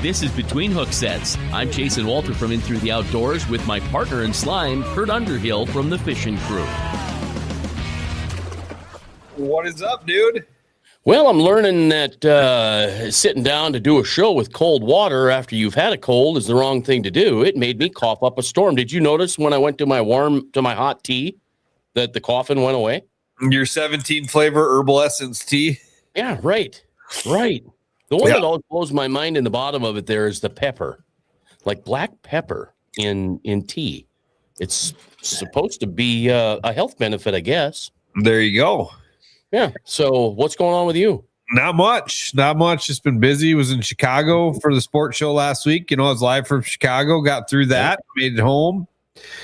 This is Between Hook Sets. I'm Jason Walter from In Through the Outdoors with my partner in slime, Kurt Underhill from the Fishing Crew. What is up, dude? Well, I'm learning that sitting down to do a show with cold water after you've had a cold is the wrong thing to do. It made me cough up a storm. Did you notice when I went to my hot tea that the coughing went away? Your 17 flavor herbal essence tea? Yeah, right. The one that always blows my mind in the bottom of it there is the pepper, like black pepper in tea. It's supposed to be a health benefit, I guess. There you go. Yeah. So what's going on with you? Not much. Just been busy. Was in Chicago for the sports show last week. I was live from Chicago. Got through that. Made it home.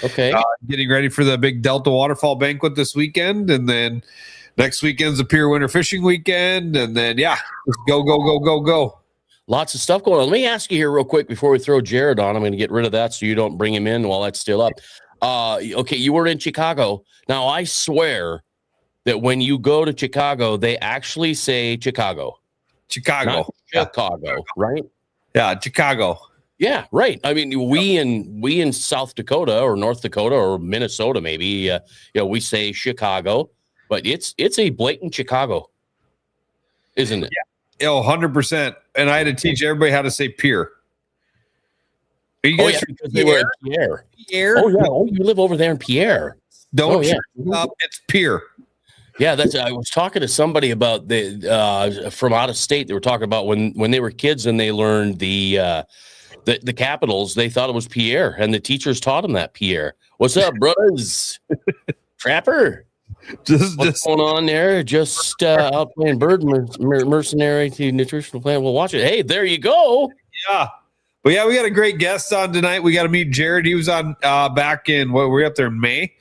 Okay. Getting ready for the big Delta Waterfall Banquet this weekend, and then next weekend's the Pier Winter Fishing Weekend, and then just go. Lots of stuff going on. Let me ask you here real quick before we throw Jared on. I'm going to get rid of that so you don't bring him in while that's still up. Okay, you were in Chicago. Now, I swear that when you go to Chicago, they actually say Chicago. Chicago, right? Yeah, Chicago. Yeah, right. I mean, we in South Dakota or North Dakota or Minnesota, maybe, we say Chicago, but it's a blatant Chicago, isn't it? Yeah, 100%. And I had to teach everybody how to say pier. Are you guys because they were in Pierre. Pierre? Oh, yeah. Oh, you live over there in Pierre. Don't up. It's pier. Yeah, I was talking to somebody about the from out of state. They were talking about when they were kids and they learned the capitals. They thought it was Pierre, and the teachers taught them that Pierre. What's up, brothers? Trapper. What's going on there? Just out playing bird mercenary to nutritional plan. We'll watch it. Hey, there you go. Yeah. But yeah, we got a great guest on tonight. We got to meet Jared. He was on back in we're up there in May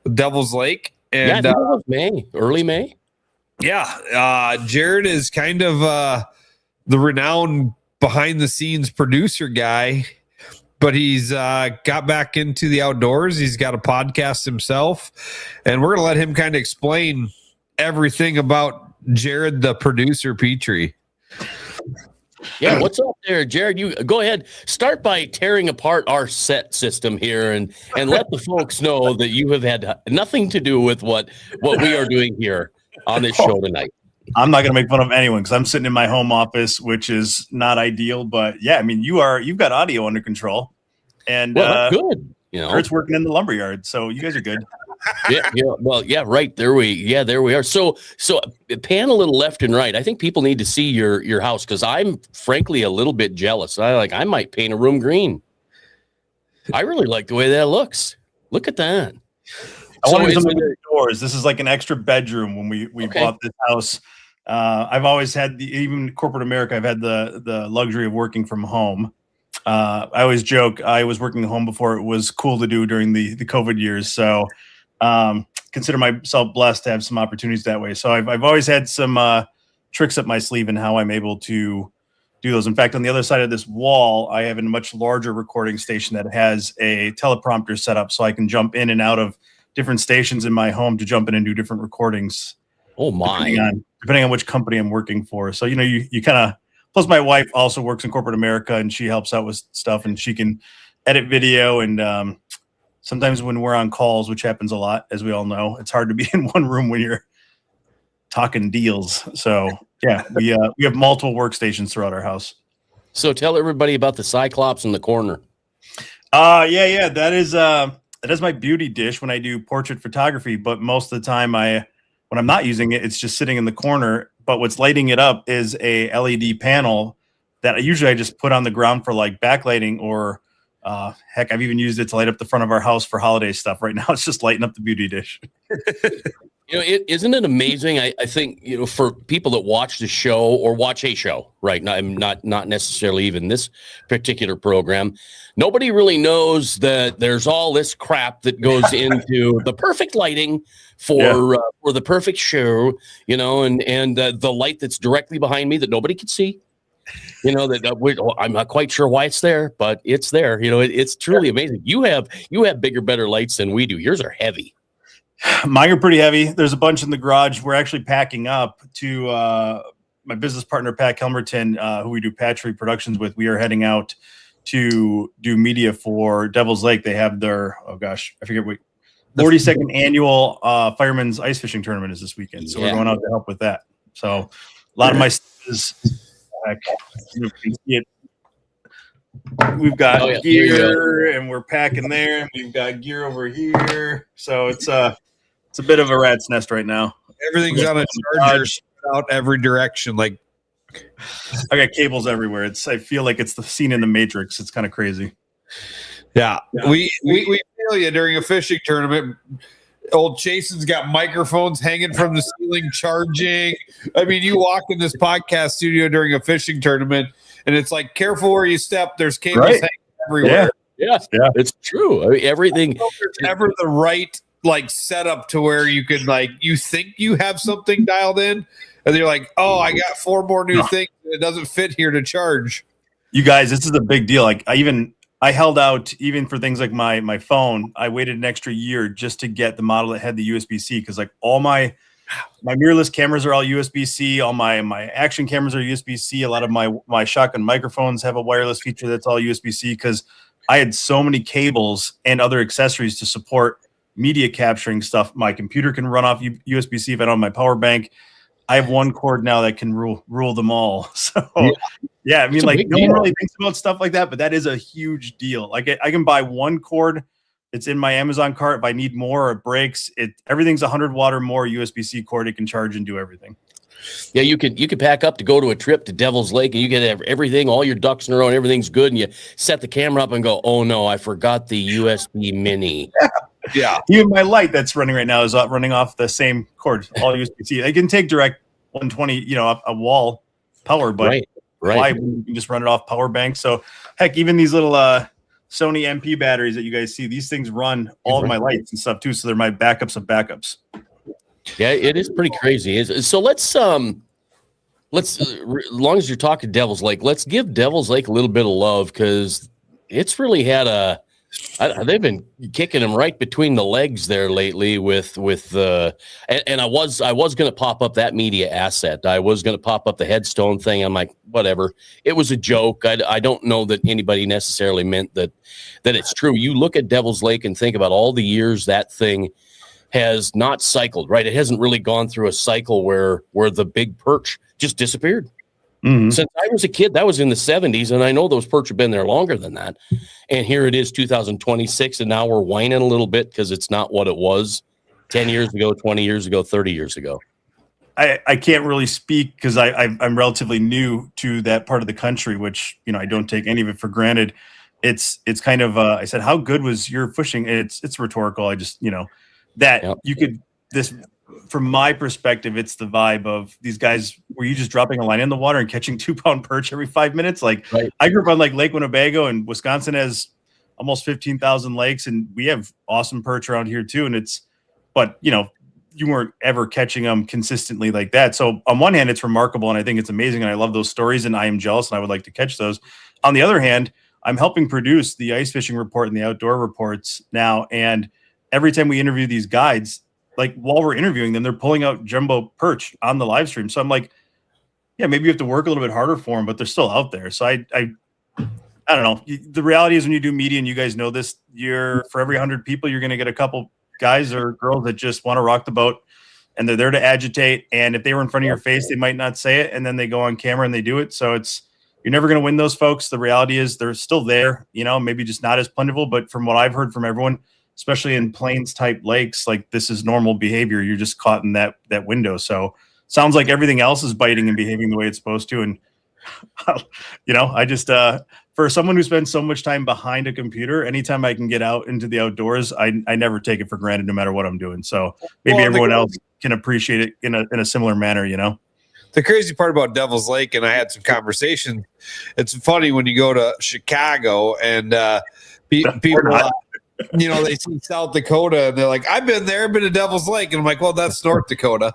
with Devil's Lake. And it was early May. Yeah. Jared is kind of the renowned behind the scenes producer guy, but he's got back into the outdoors. He's got a podcast himself, and we're going to let him kind of explain everything about Jared, the producer, Petrie. Yeah, what's up there, Jared? You go ahead. Start by tearing apart our set system here and let the folks know that you have had nothing to do with what we are doing here on this show tonight. I'm not going to make fun of anyone because I'm sitting in my home office, which is not ideal. But yeah, I mean, you've got audio under control, and that's good. Kurt's working in the lumberyard, so you guys are good. Yeah. Well, yeah, right. There we are. So pan a little left and right. I think people need to see your house because I'm frankly a little bit jealous. I might paint a room green. I really like the way that looks. Look at that. I want to do something doors. This is like an extra bedroom when we bought this house. I've always had even corporate America, I've had the luxury of working from home. I always joke I was working at home before it was cool to do during the COVID years. So consider myself blessed to have some opportunities that way. So I've always had some tricks up my sleeve in how I'm able to do those. In fact, on the other side of this wall, I have a much larger recording station that has a teleprompter set up so I can jump in and out of different stations in my home to jump in and do different recordings. Oh my! Depending on which company I'm working for. So, you kind of, plus my wife also works in corporate America and she helps out with stuff and she can edit video. And sometimes when we're on calls, which happens a lot, as we all know, it's hard to be in one room when you're talking deals. So yeah, we have multiple workstations throughout our house. So tell everybody about the Cyclops in the corner. Yeah. That is my beauty dish when I do portrait photography. But most of the time when I'm not using it, it's just sitting in the corner. But what's lighting it up is a LED panel that I just put on the ground for like backlighting or heck, I've even used it to light up the front of our house for holiday stuff. Right now, it's just lighting up the beauty dish. Isn't it amazing? I think, for people that watch the show or watch a show, right? Not necessarily even this particular program. Nobody really knows that there's all this crap that goes into the perfect lighting for the perfect show, and the light that's directly behind me that nobody can see. I'm not quite sure why it's there, but it's there. It's truly amazing. You have bigger, better lights than we do. Yours are heavy. Mine are pretty heavy. There's a bunch in the garage. We're actually packing up to my business partner, Pat Kelmerton, who we do Petrie Productions with. We are heading out to do media for Devil's Lake. They have their, I forget what, 42nd annual Fireman's Ice Fishing Tournament is this weekend. So we're going out to help with that. So a lot of my stuff is, you can see it. We've got gear and we're packing there. And we've got gear over here. So it's a bit of a rat's nest right now. Everything's on a charger out every direction. Like, I got cables everywhere. I feel like it's the scene in the Matrix. It's kind of crazy. Yeah. We feel you during a fishing tournament. Old Jason's got microphones hanging from the ceiling charging. I mean, you walk in this podcast studio during a fishing tournament and it's like, careful where you step. There's cables hanging everywhere. Yeah, it's true. I mean, everything. There's never the right like setup to where you could like, you think you have something dialed in and you're like, oh, I got 4 more new things and it doesn't fit here to charge. You guys, this is a big deal. Like I held out even for things like my phone. I waited an extra year just to get the model that had the USB-C because like all my mirrorless cameras are all USB-C. All my action cameras are USB-C. A lot of my shotgun microphones have a wireless feature that's all USB-C because I had so many cables and other accessories to support media capturing stuff. My computer can run off USB-C if I don't have my power bank. I have one cord now that can rule them all. So yeah, I mean, like no one really thinks about stuff like that, but that is a huge deal. Like I can buy one cord. It's in my Amazon cart. If I need more or it breaks, everything's 100 watt or more USB-C cord. It can charge and do everything. Yeah, you could pack up to go to a trip to Devil's Lake and you can have everything, all your ducks in a row and everything's good. And you set the camera up and go, oh no, I forgot the USB mini. Yeah. Even my light that's running right now is running off the same cord, all USB-C. I can take direct 120, a wall power, but right. Why you can just run it off power bank? So heck, even these little Sony MP batteries that you guys see, these things run all of my lights and stuff too. So they're my backups of backups. Yeah, it is pretty crazy. So let's as long as you're talking Devil's Lake, let's give Devil's Lake a little bit of love because it's really had they've been kicking him right between the legs there lately and I was going to pop up that media asset. I was going to pop up the headstone thing. I'm like, whatever. It was a joke. I don't know that anybody necessarily meant that it's true. You look at Devil's Lake and think about all the years that thing has not cycled, right? It hasn't really gone through a cycle where the big perch just disappeared. Mm-hmm. Since I was a kid, that was in the 70s, and I know those perch have been there longer than that. And here it is, 2026, and now we're whining a little bit because it's not what it was 10 years ago, 20 years ago, 30 years ago. I can't really speak because I'm relatively new to that part of the country, which I don't take any of it for granted. It's kind of I said, how good was your fishing? It's rhetorical. I just that you could this. From my perspective, it's the vibe of these guys. Were you just dropping a line in the water and catching 2-pound perch every 5 minutes? Like I grew up on like Lake Winnebago, and Wisconsin has almost 15,000 lakes, and we have awesome perch around here too. And but you weren't ever catching them consistently like that. So on one hand, it's remarkable, and I think it's amazing, and I love those stories, and I am jealous, and I would like to catch those. On the other hand, I'm helping produce the ice fishing report and the outdoor reports now, and every time we interview these guides, like while we're interviewing them, they're pulling out jumbo perch on the live stream. So I'm like, yeah, maybe you have to work a little bit harder for them, but they're still out there. So I don't know. The reality is when you do media, and you guys know this, for every 100 people, you're going to get a couple guys or girls that just want to rock the boat, and they're there to agitate. And if they were in front of your face, they might not say it, and then they go on camera and they do it. So you're never going to win those folks. The reality is they're still there, maybe just not as plentiful, but from what I've heard from everyone, especially in plains type lakes, like this is normal behavior. You're just caught in that window. So sounds like everything else is biting and behaving the way it's supposed to. And, I just, for someone who spends so much time behind a computer, anytime I can get out into the outdoors, I never take it for granted no matter what I'm doing. So maybe everyone else can appreciate it in a similar manner, The crazy part about Devil's Lake, and I had some conversations, it's funny when you go to Chicago and people they see South Dakota and they're like, I've been there, I've been to Devil's Lake. And I'm like, well, that's North Dakota.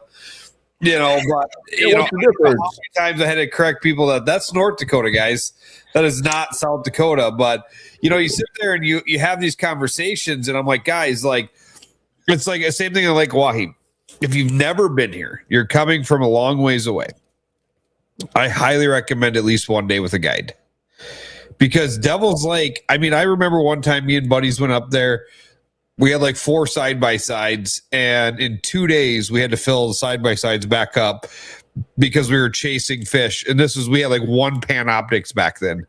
But how many times I had to correct people that's North Dakota, guys. That is not South Dakota. But, you sit there and you have these conversations, and I'm like, guys, like, It's like the same thing in Lake Wahi. If you've never been here, you're coming from a long ways away. I highly recommend at least one day with a guide. Because Devil's Lake, I mean, I remember one time me and buddies went up there. We had like 4 side-by-sides, and in 2 days we had to fill the side-by-sides back up because we were chasing fish. And we had like 1 Panoptics back then.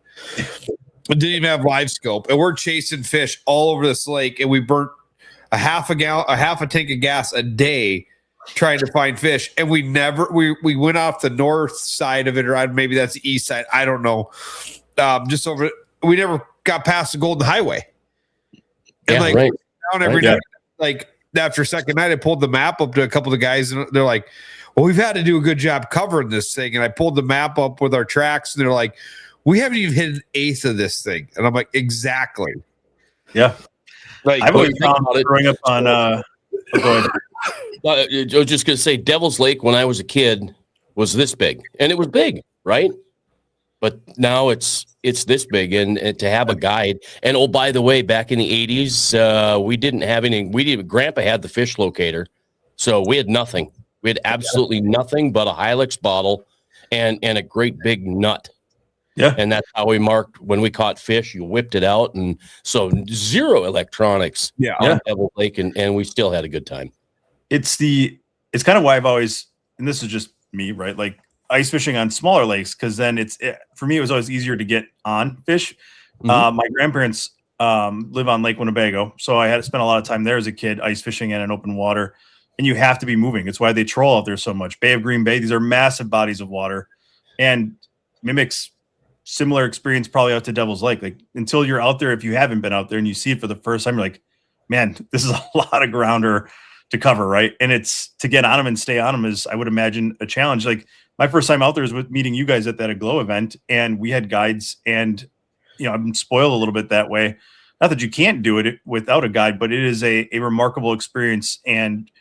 We didn't even have live scope, and we're chasing fish all over this lake, and we burnt a half a tank of gas a day trying to find fish. And we went off the north side of it, or maybe that's the east side. I don't know. Just over, we never got past the Golden Highway. And down every night, like after second night, I pulled the map up to a couple of the guys, and they're like, well, we've had to do a good job covering this thing. And I pulled the map up with our tracks, and they're like, we haven't even hit an eighth of this thing. And I'm like, exactly. Yeah. Like, I've always found growing up on, I was just going to say Devil's Lake when I was a kid was this big, and it was big, right? But now it's this big, and to have a guide. And oh, by the way, back in the 80s, we didn't have any. Grandpa had the fish locator, so we had nothing. We had absolutely nothing but a Hilux bottle and a great big nut. Yeah, and that's how we marked when we caught fish. You whipped it out, and so 0 electronics. On Devil's Lake, and we still had a good time. It's kind of why I've always, and this is just me, right? Like ice fishing on smaller lakes, because then for me it was always easier to get on fish. My grandparents live on Lake Winnebago, so I had to spend a lot of time there as a kid ice fishing in an open water, and you have to be moving. It's why they troll out there so much. Bay of Green Bay, these are massive bodies of water, and mimics similar experience probably out to Devil's Lake. Like until you're out there, if you haven't been out there and you see it for the first time, you're like, man, this is a lot of grounder to cover, right? And it's to get on them and stay on them is, I would imagine, a challenge. Like my first time out there was with meeting you guys at that Aglow event, and we had guides, and I'm spoiled a little bit that way. Not that you can't do it without a guide, but it is a remarkable experience, and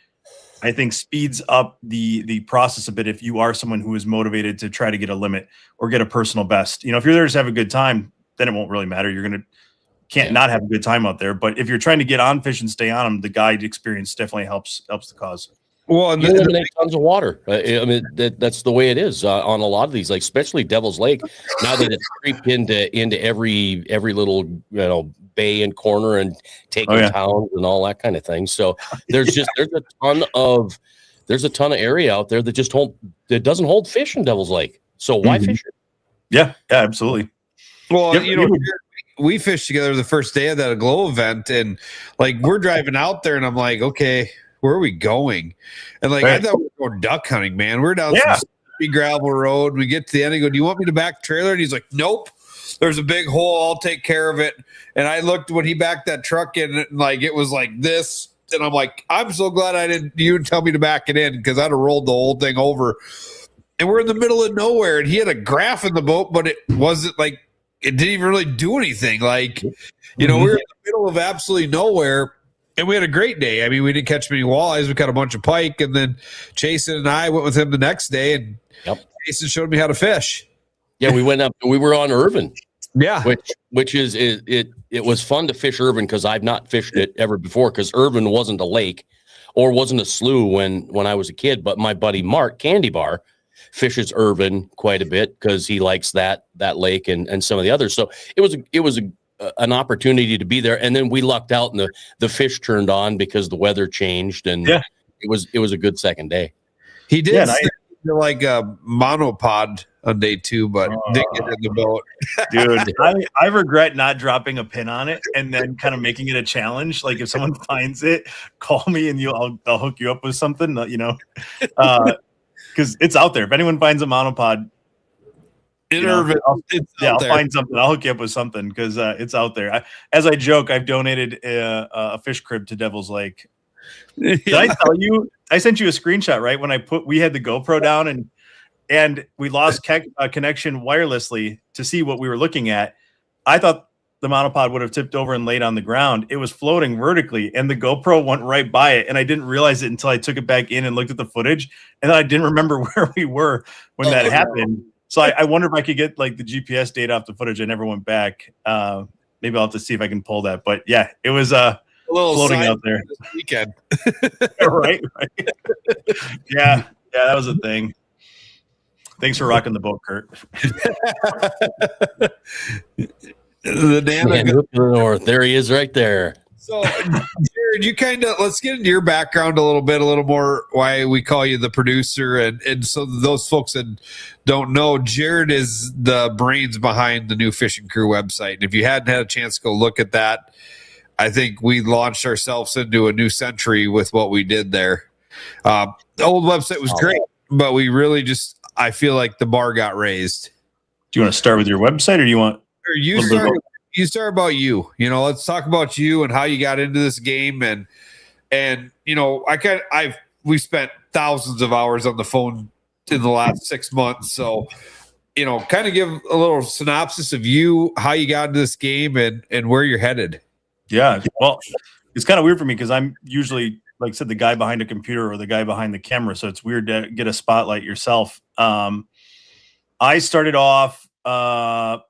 I think speeds up the process a bit if you are someone who is motivated to try to get a limit or get a personal best. If you're there to have a good time, then it won't really matter. You're can't not have a good time out there. But if you're trying to get on fish and stay on them, the guide experience definitely helps the cause. Well, and you eliminate tons of water. I mean, that's the way it is on a lot of these, like especially Devil's Lake. Now that it's creeped into every little bay and corner and taking towns and all that kind of thing. So there's a ton of area out there that doesn't hold fish in Devil's Lake. So why fish it? Yeah, absolutely. Well, we fished together the first day of that Aglow event, and like we're driving out there, and I'm like, okay, where are we going? And like I thought we were going duck hunting, man. We're down some gravel road. We get to the end and go, do you want me to back trailer? And he's like, nope. There's a big hole. I'll take care of it. And I looked when he backed that truck in, and like it was like this. And I'm like, I'm so glad you didn't tell me to back it in, because I'd have rolled the whole thing over. And we're in the middle of nowhere, and he had a graph in the boat, but it wasn't like it didn't even really do anything. Like, we were in the middle of absolutely nowhere. And we had a great day. I mean, we didn't catch many walleyes. We caught a bunch of pike. And then Jason and I went with him the next day, and Jason showed me how to fish. Yeah, we went up. We were on Irvin. Yeah. Which is it was fun to fish Irvin, because I've not fished it ever before, because Irvin wasn't a lake or wasn't a slough when I was a kid. But my buddy Mark Candy Bar fishes Irvin quite a bit because he likes that lake and some of the others. So it was an opportunity to be there, and then we lucked out, and the fish turned on because the weather changed, and it was a good second day. He did like a monopod on day 2, but didn't get in the boat. Dude, I regret not dropping a pin on it and then kind of making it a challenge. Like if someone finds it, call me and I'll hook you up with something, because it's out there. If anyone finds a monopod in Irvin, I'll find something. I'll hook you up with something, because it's out there. As I joke, I've donated a fish crib to Devil's Lake. Did I tell you? I sent you a screenshot, right? When we had the GoPro down and we lost connection wirelessly to see what we were looking at. I thought the monopod would have tipped over and laid on the ground. It was floating vertically, and the GoPro went right by it. And I didn't realize it until I took it back in and looked at the footage. And then I didn't remember where we were when that happened. So I wonder if I could get like the GPS data off the footage. I never went back. Maybe I'll have to see if I can pull that. But yeah, it was little floating out there this weekend. right. Yeah, that was a thing. Thanks for rocking the boat, Kurt. The Man, look to the north. There he is right there. So, Jared, you let's get into your background a little more, why we call you the producer. And so those folks that don't know, Jared is the brains behind the new Fishing Crew website. And if you hadn't had a chance to go look at that, I think we launched ourselves into a new century with what we did there. The old website was great, but we really I feel like the bar got raised. Do you want to start with your website, or do you want? Or you start about you. Let's talk about you and how you got into this game, and we spent thousands of hours on the phone in the last 6 months. So, kind of give a little synopsis of you, how you got into this game, and where you're headed. Yeah, well, it's kind of weird for me because I'm usually, like I said, the guy behind a computer or the guy behind the camera. So it's weird to get a spotlight yourself. I started off as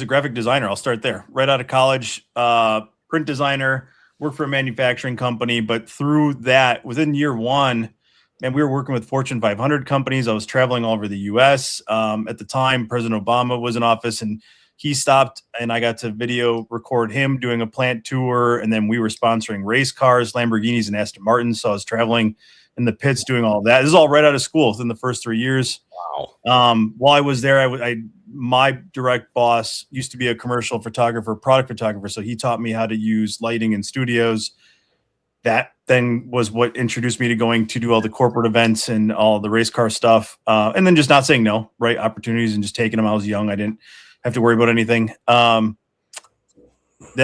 a graphic designer. I'll start there. Right out of college, print designer, worked for a manufacturing company. But through that, within year one, and we were working with Fortune 500 companies. I was traveling all over the U.S. At the time, President Obama was in office, and he stopped, and I got to video record him doing a plant tour. And then we were sponsoring race cars, Lamborghinis and Aston Martins. So I was traveling in the pits doing all that. This is all right out of school within the first 3 years. Wow. While I was there, my direct boss used to be a commercial photographer, product photographer. So he taught me how to use lighting in studios. That then was what introduced me to going to do all the corporate events and all the race car stuff. And then just not saying no, right? Opportunities and just taking them. I was young. I didn't have to worry about anything. Then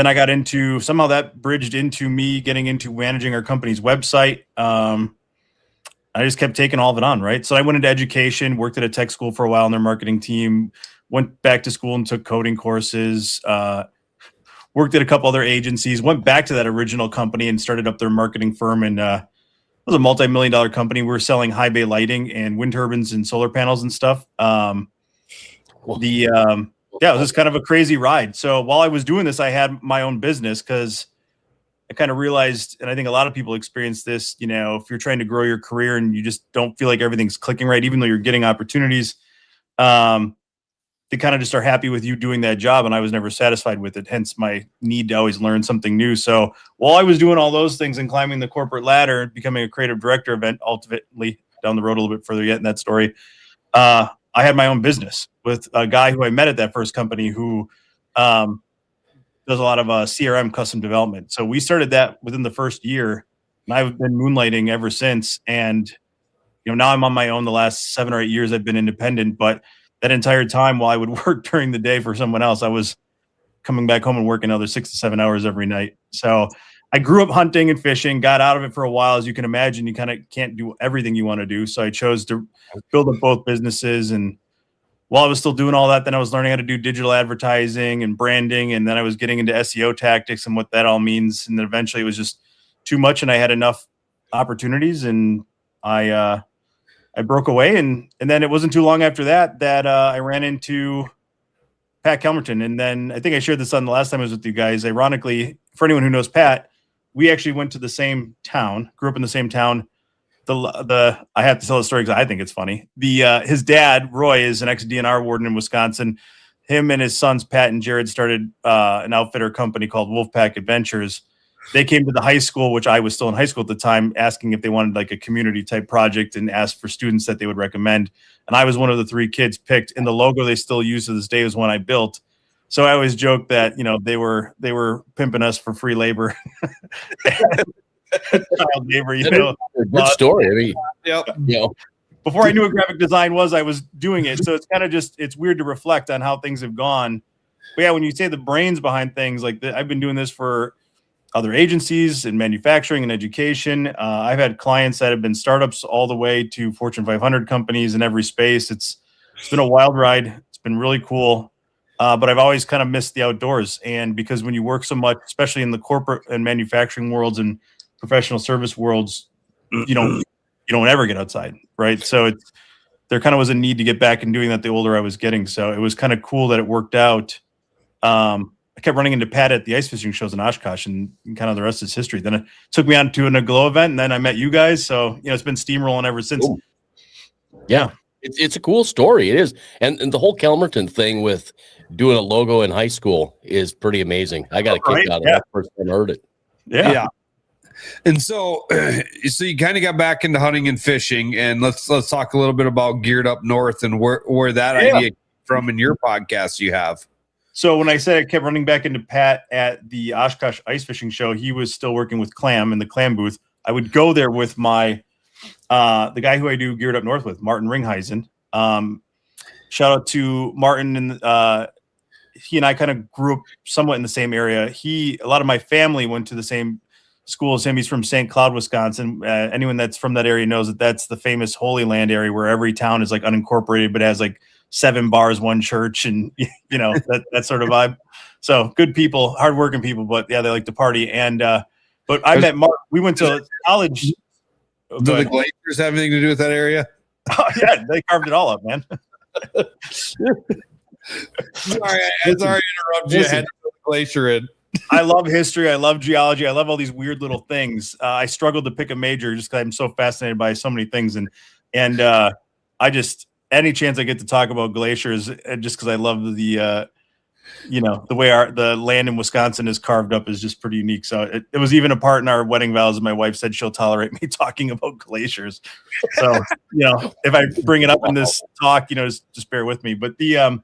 I got into, somehow that bridged into me getting into managing our company's website. I just kept taking all of it on, right? So I went into education, worked at a tech school for a while in their marketing team, went back to school and took coding courses, worked at a couple other agencies, went back to that original company and started up their marketing firm. And it was a multi-million-dollar company. We were selling high bay lighting and wind turbines and solar panels and stuff. It was just kind of a crazy ride. So while I was doing this, I had my own business because I kind of realized, and I think a lot of people experience this, if you're trying to grow your career and you just don't feel like everything's clicking right, even though you're getting opportunities, they kind of just are happy with you doing that job. And I was never satisfied with it. Hence my need to always learn something new. So while I was doing all those things and climbing the corporate ladder, becoming a creative director event, ultimately down the road a little bit further yet in that story, I had my own business with a guy who I met at that first company who does a lot of CRM custom development. So we started that within the first year, and I've been moonlighting ever since. And now I'm on my own. The last 7 or 8 years I've been independent, but that entire time while I would work during the day for someone else, I was coming back home and working another 6 to 7 hours every night. So I grew up hunting and fishing, got out of it for a while. As you can imagine, you kind of can't do everything you want to do. So I chose to build up both businesses. And while I was still doing all that, then I was learning how to do digital advertising and branding. And then I was getting into SEO tactics and what that all means. And then eventually it was just too much, and I had enough opportunities, and I broke away. And then it wasn't too long after that I ran into Pat Kelmerton. And then I think I shared this on the last time I was with you guys. Ironically, for anyone who knows Pat, we actually went to the same town, grew up in the same town. I have to tell the story because I think it's funny. His dad, Roy, is an ex-DNR warden in Wisconsin. Him and his sons, Pat and Jared, started an outfitter company called Wolfpack Adventures. They came to the high school, which I was still in high school at the time, asking if they wanted like a community type project, and asked for students that they would recommend. And I was one of the 3 kids picked. And the logo they still use to this day was one I built. So I always joke that, they were pimping us for free labor. Child labor, Good story. I mean, Yep. Before I knew what graphic design was, I was doing it. So it's kind of it's weird to reflect on how things have gone. But yeah, when you say the brains behind things like that, I've been doing this for other agencies in manufacturing and education. I've had clients that have been startups all the way to Fortune 500 companies in every space. It's been a wild ride. It's been really cool. But I've always kind of missed the outdoors. And because when you work so much, especially in the corporate and manufacturing worlds and professional service worlds, you don't ever get outside, right? So there kind of was a need to get back and doing that the older I was getting. So it was kind of cool that it worked out. I kept running into Pat at the ice fishing shows in Oshkosh, and kind of the rest is history. Then it took me on to an Aglow event, and then I met you guys. So, it's been steamrolling ever since. Ooh. Yeah. It's a cool story. It is. And the whole Kelmerton thing with doing a logo in high school is pretty amazing. I got a kick out of that first time I heard it. Yeah. And so you kind of got back into hunting and fishing, and let's talk a little bit about Geared Up North and where that idea came from in your podcast you have. So when I said I kept running back into Pat at the Oshkosh ice fishing show, he was still working with Clam in the Clam booth. I would go there with my the guy who I do Geared Up North with, Martin Ringheisen. Shout out to Martin, and he and I kind of grew up somewhat in the same area. A lot of my family went to the same school as him. He's from St. Cloud, Wisconsin. Anyone that's from that area knows that that's the famous Holy Land area where every town is like unincorporated, but has like 7 bars, 1 church, and that sort of vibe. So good people, hardworking people, but yeah, they like to party. And but I met Mark. We went to college. Do the Glaciers have anything to do with that area? Oh, yeah, they carved it all up, man. Sorry to interrupt you. I had to put the glacier in. I love history. I love geology. I love all these weird little things. I struggled to pick a major just because I'm so fascinated by so many things. And I just, any chance I get to talk about glaciers, just because I love the way the land in Wisconsin is carved up is just pretty unique. So it was even a part in our wedding vows. And my wife said she'll tolerate me talking about glaciers. So, if I bring it up in this talk, just bear with me. But Martin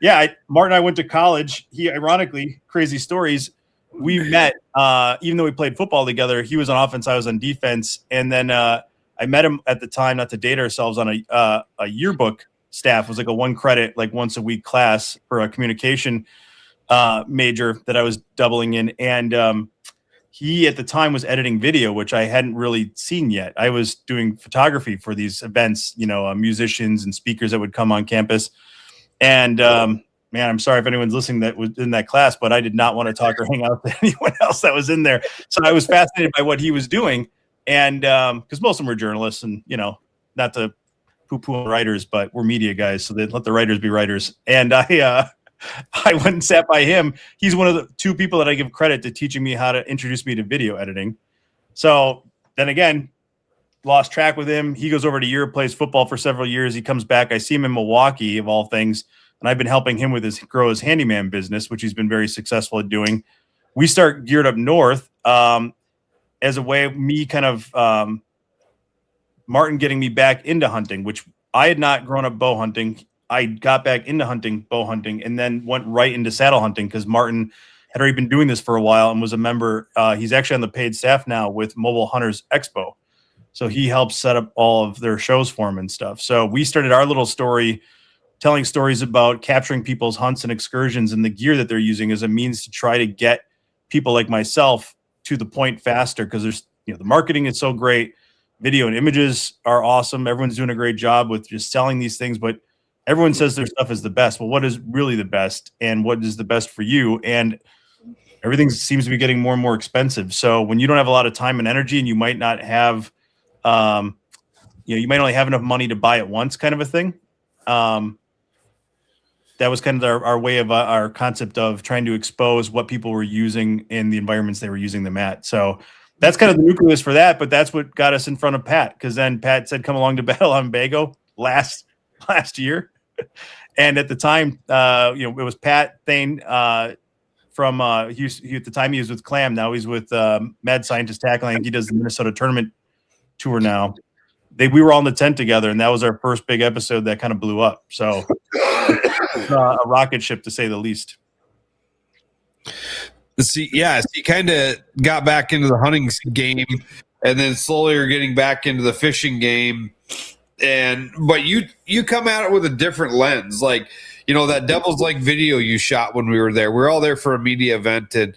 and I went to college. He, ironically, crazy stories. We met, even though we played football together. He was on offense, I was on defense. And then I met him at the time, not to date ourselves, on a yearbook staff. It was like a 1 credit, like once a week class for a communication major that I was doubling in. And he at the time was editing video, which I hadn't really seen yet. I was doing photography for these events, musicians and speakers that would come on campus. And man, I'm sorry if anyone's listening that was in that class, but I did not want to talk or hang out with anyone else that was in there. So I was fascinated by what he was doing. And because most of them were journalists, and not to poo-poo writers, but we're media guys, so they let the writers be writers. And I went and sat by him. He's one of the 2 people that I give credit to teaching me how to introduce me to video editing. So then again, lost track with him. He goes over to Europe, plays football for several years. He comes back. I see him in Milwaukee, of all things, and I've been helping him with grow his handyman business, which he's been very successful at doing. We start Geared Up North as a way of me kind of Martin getting me back into hunting, which I had not grown up bow hunting. I got back into bow hunting, and then went right into saddle hunting because Martin had already been doing this for a while and was a member. He's actually on the paid staff now with Mobile Hunters Expo. So he helps set up all of their shows for them and stuff. So we started our little story, telling stories about capturing people's hunts and excursions and the gear that they're using as a means to try to get people like myself to the point faster. Because there's, the marketing is so great. Video and images are awesome. Everyone's doing a great job with just selling these things, but everyone says their stuff is the best. Well, what is really the best, and what is the best for you? And everything seems to be getting more and more expensive. So when you don't have a lot of time and energy, and you might not have, you might only have enough money to buy it once, kind of a thing. That was kind of our way of our concept of trying to expose what people were using in the environments they were using them at. So that's kind of the nucleus for that, but that's what got us in front of Pat, because then Pat said, come along to Battle on Bago last year. And at the time, it was Pat Thane from he at the time he was with Clam. Now he's with Mad Scientist Tackling. He does the Minnesota tournament tour now. We were all in the tent together, and that was our first big episode that kind of blew up. So a rocket ship, to say the least. See, you kind of got back into the hunting game, and then slowly you're getting back into the fishing game. But you come at it with a different lens. Like, that Devil's Lake video you shot when we were there. We were all there for a media event, and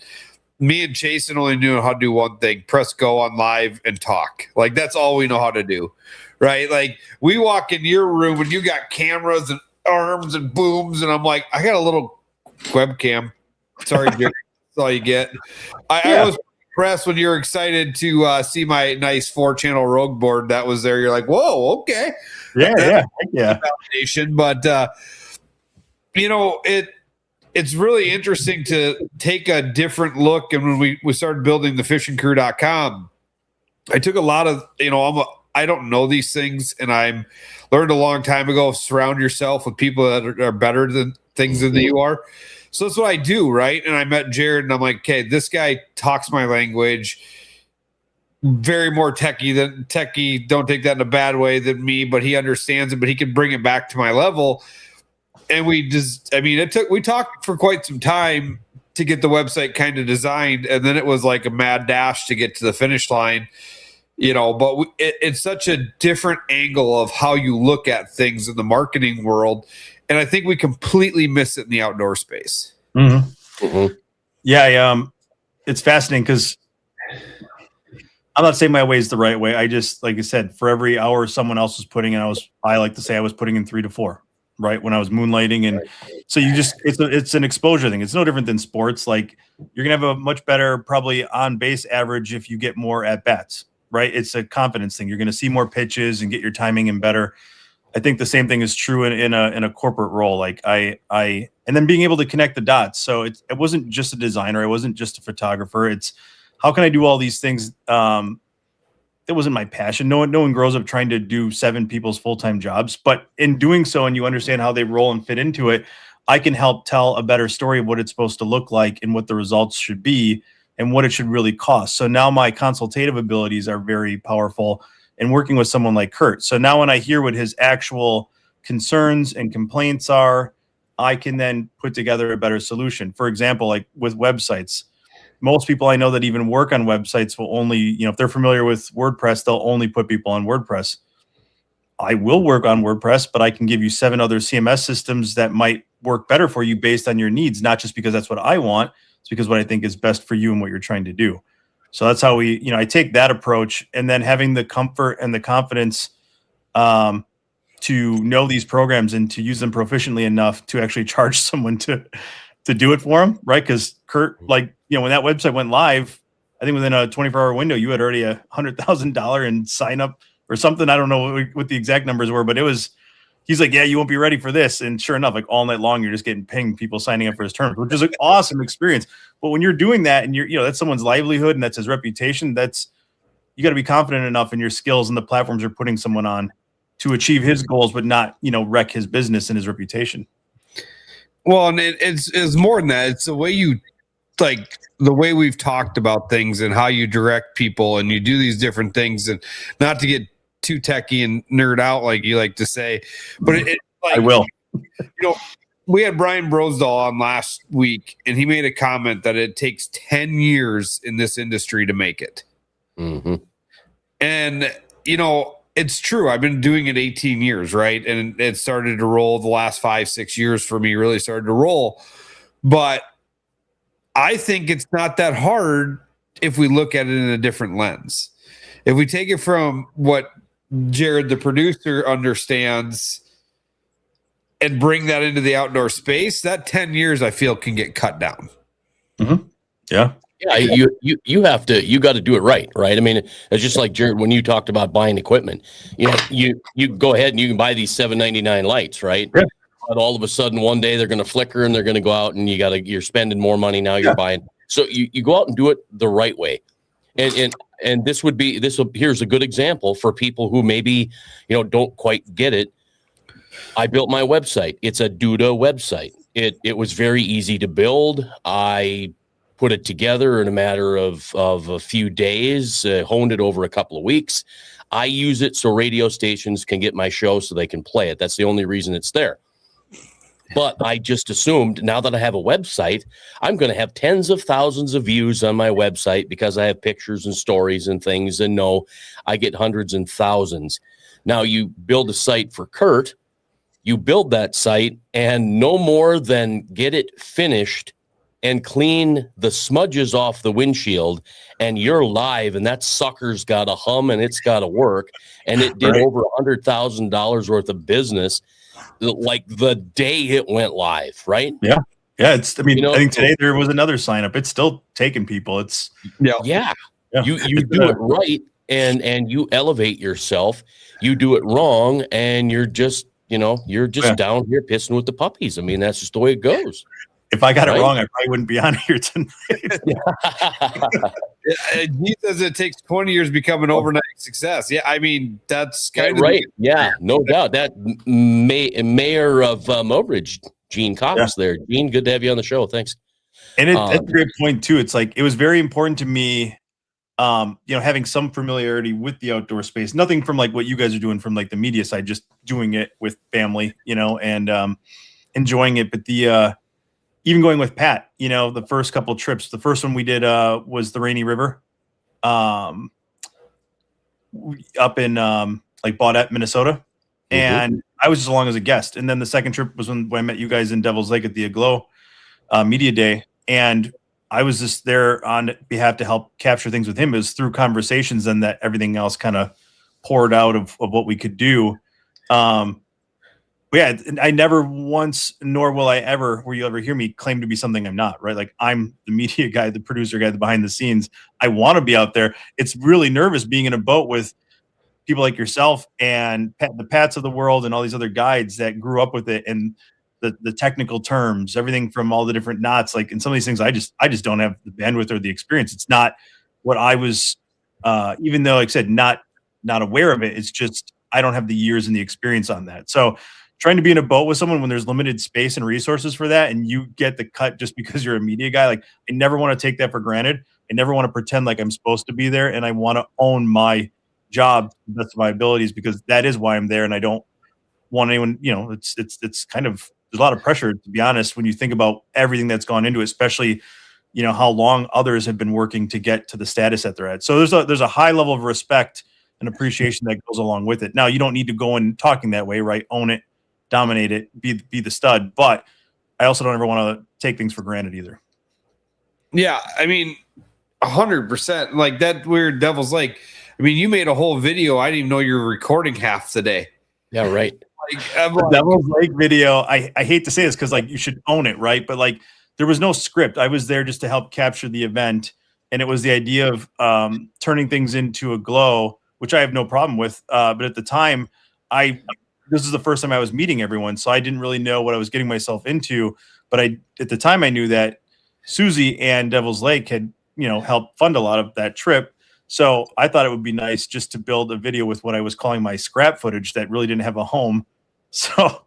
me and Jason only knew how to do one thing: press go on live and talk. Like, that's all we know how to do, right? Like, we walk in your room and you got cameras and arms and booms, and I'm like, I got a little webcam. Sorry, Jerry. That's all you get. I was impressed when you're excited to see my nice 4-channel Rogue board that was there. You're like, whoa, okay. Yeah. Validation. But, it's really interesting to take a different look. And when we started building the fishingcrew.com, I took a lot of, I don't know these things, and I learned a long time ago, surround yourself with people that are better than things than you are. So that's what I do, right? And I met Jared, and I'm like, okay, this guy talks my language, very more techie, don't take that in a bad way than me, but he understands it, but he can bring it back to my level. And we talked for quite some time to get the website kind of designed, and then it was like a mad dash to get to the finish line. But it's such a different angle of how you look at things in the marketing world. And I think we completely miss it in the outdoor space. Mm-hmm. Mm-hmm. Yeah. It's fascinating because I'm not saying my way is the right way. I just, like I said, for every hour someone else was putting in, I like to say I was putting in 3 to 4, right? When I was moonlighting. And so it's an exposure thing. It's no different than sports. Like, you're going to have a much better, probably on base average if you get more at bats. Right. It's a confidence thing. You're going to see more pitches and get your timing in better. I think the same thing is true in a corporate role. Like and then being able to connect the dots. So it wasn't just a designer. It wasn't just a photographer. It's how can I do all these things? That wasn't my passion. No one grows up trying to do 7 people's full-time jobs, but in doing so, and you understand how they roll and fit into it, I can help tell a better story of what it's supposed to look like and what the results should be and what it should really cost. So now my consultative abilities are very powerful in working with someone like Kurt. So now when I hear what his actual concerns and complaints are, I can then put together a better solution. For example, like with websites, most people I know that even work on websites will only, if they're familiar with WordPress, they'll only put people on WordPress. I will work on WordPress, but I can give you 7 other CMS systems that might work better for you based on your needs, not just because that's what I want. It's because what I think is best for you and what you're trying to do. So that's how I take that approach, and then having the comfort and the confidence to know these programs and to use them proficiently enough to actually charge someone to do it for them. Right. Because Kurt, when that website went live, I think within a 24-hour window, you had already $100,000 in sign up or something. I don't know what the exact numbers were, but he's like, yeah, you won't be ready for this. And sure enough, like all night long, you're just getting pinged, people signing up for his terms, which is an awesome experience. But when you're doing that and that's someone's livelihood and that's his reputation, you got to be confident enough in your skills and the platforms you're putting someone on to achieve his goals, but not, wreck his business and his reputation. Well, and it's more than that. It's the way the way we've talked about things and how you direct people and you do these different things, and not to get too techie and nerd out like you like to say, but I will. We had Brian Brosdahl on last week, and he made a comment that it takes 10 years in this industry to make it. Mm-hmm. And it's true. I've been doing it 18 years, right? And it started to roll the last 5-6 years for me, really started to roll. But I think it's not that hard if we look at it in a different lens. If we take it from what Jared, the producer, understands and bring that into the outdoor space, that 10 years, I feel, can get cut down. Mm-hmm. Yeah. Yeah, you got to do it right. I mean, it's just like Jared, when you talked about buying equipment, you go ahead and you can buy these $7.99 lights, right? Yeah. But all of a sudden one day they're going to flicker and they're going to go out and you're spending more money now. You're buying. So you go out and do it the right way. And here's a good example for people who maybe, don't quite get it. I built my website. It's a Duda website. It was very easy to build. I put it together in a matter of a few days, honed it over a couple of weeks. I use it so radio stations can get my show so they can play it. That's the only reason it's there. But I just assumed now that I have a website, I'm going to have tens of thousands of views on my website because I have pictures and stories and things. And no, I get hundreds and thousands. Now you build a site for Kurt, you build that site, and no more than get it finished and clean the smudges off the windshield, and you're live, and that sucker's got to hum and it's got to work. And it did over $100,000 worth of business like the day it went live, right? Yeah. Yeah. I think today there was another sign up. It's still taking people. Yeah. You do it right and you elevate yourself. You do it wrong and you're just down here pissing with the puppies. I mean, that's just the way it goes. if I got it wrong, I probably wouldn't be on here tonight. He says it takes 20 years to become an overnight success. Yeah, I mean, that's kind of right. Yeah, no doubt. That mayor of Mobridge, Gene Cox there. Gene, good to have you on the show. Thanks. And that's a great point too. It's like, it was very important to me, having some familiarity with the outdoor space, nothing from like what you guys are doing from like the media side, just doing it with family, and enjoying it. But even going with Pat, the first couple trips, the first one we did was the Rainy River, up in like Baudette, Minnesota. And I was just along as a guest. And then the second trip was when I met you guys in Devil's Lake at the Aglow Media Day. And I was just there on behalf to help capture things with him. It was through conversations and that everything else kind of poured out of what we could do. Yeah, I never once, nor will you ever hear me claim to be something I'm not, right? Like, I'm the media guy, the producer guy, the behind the scenes. I want to be out there. It's really nervous being in a boat with people like yourself and the Pats of the world and all these other guides that grew up with it, and the technical terms, everything from all the different knots. Like, in some of these things, I just don't have the bandwidth or the experience. It's not what I was, even though, like I said, not aware of it. It's just, I don't have the years and the experience on that. So trying to be in a boat with someone when there's limited space and resources for that, and you get the cut just because you're a media guy, like, I never want to take that for granted. I never want to pretend like I'm supposed to be there, and I want to own my job to the best of my abilities, because that is why I'm there. And I don't want anyone, it's kind of, there's a lot of pressure, to be honest, when you think about everything that's gone into it, especially, how long others have been working to get to the status that they're at. So there's a high level of respect and appreciation that goes along with it. Now, you don't need to go in talking that way, right? Own it, dominate it, be the stud. But I also don't ever want to take things for granted either. Yeah, I mean, 100%. Like that weird Devil's Lake. I mean, you made a whole video. I didn't even know you were recording half today. Yeah, right. The Devil's Lake video, I hate to say this because, like, you should own it, right? But, like, there was no script. I was there just to help capture the event, and it was the idea of turning things into a glow, which I have no problem with. But at the time, this is the first time I was meeting everyone, so I didn't really know what I was getting myself into. But at the time, I knew that Susie and Devil's Lake had, helped fund a lot of that trip. So I thought it would be nice just to build a video with what I was calling my scrap footage that really didn't have a home. So,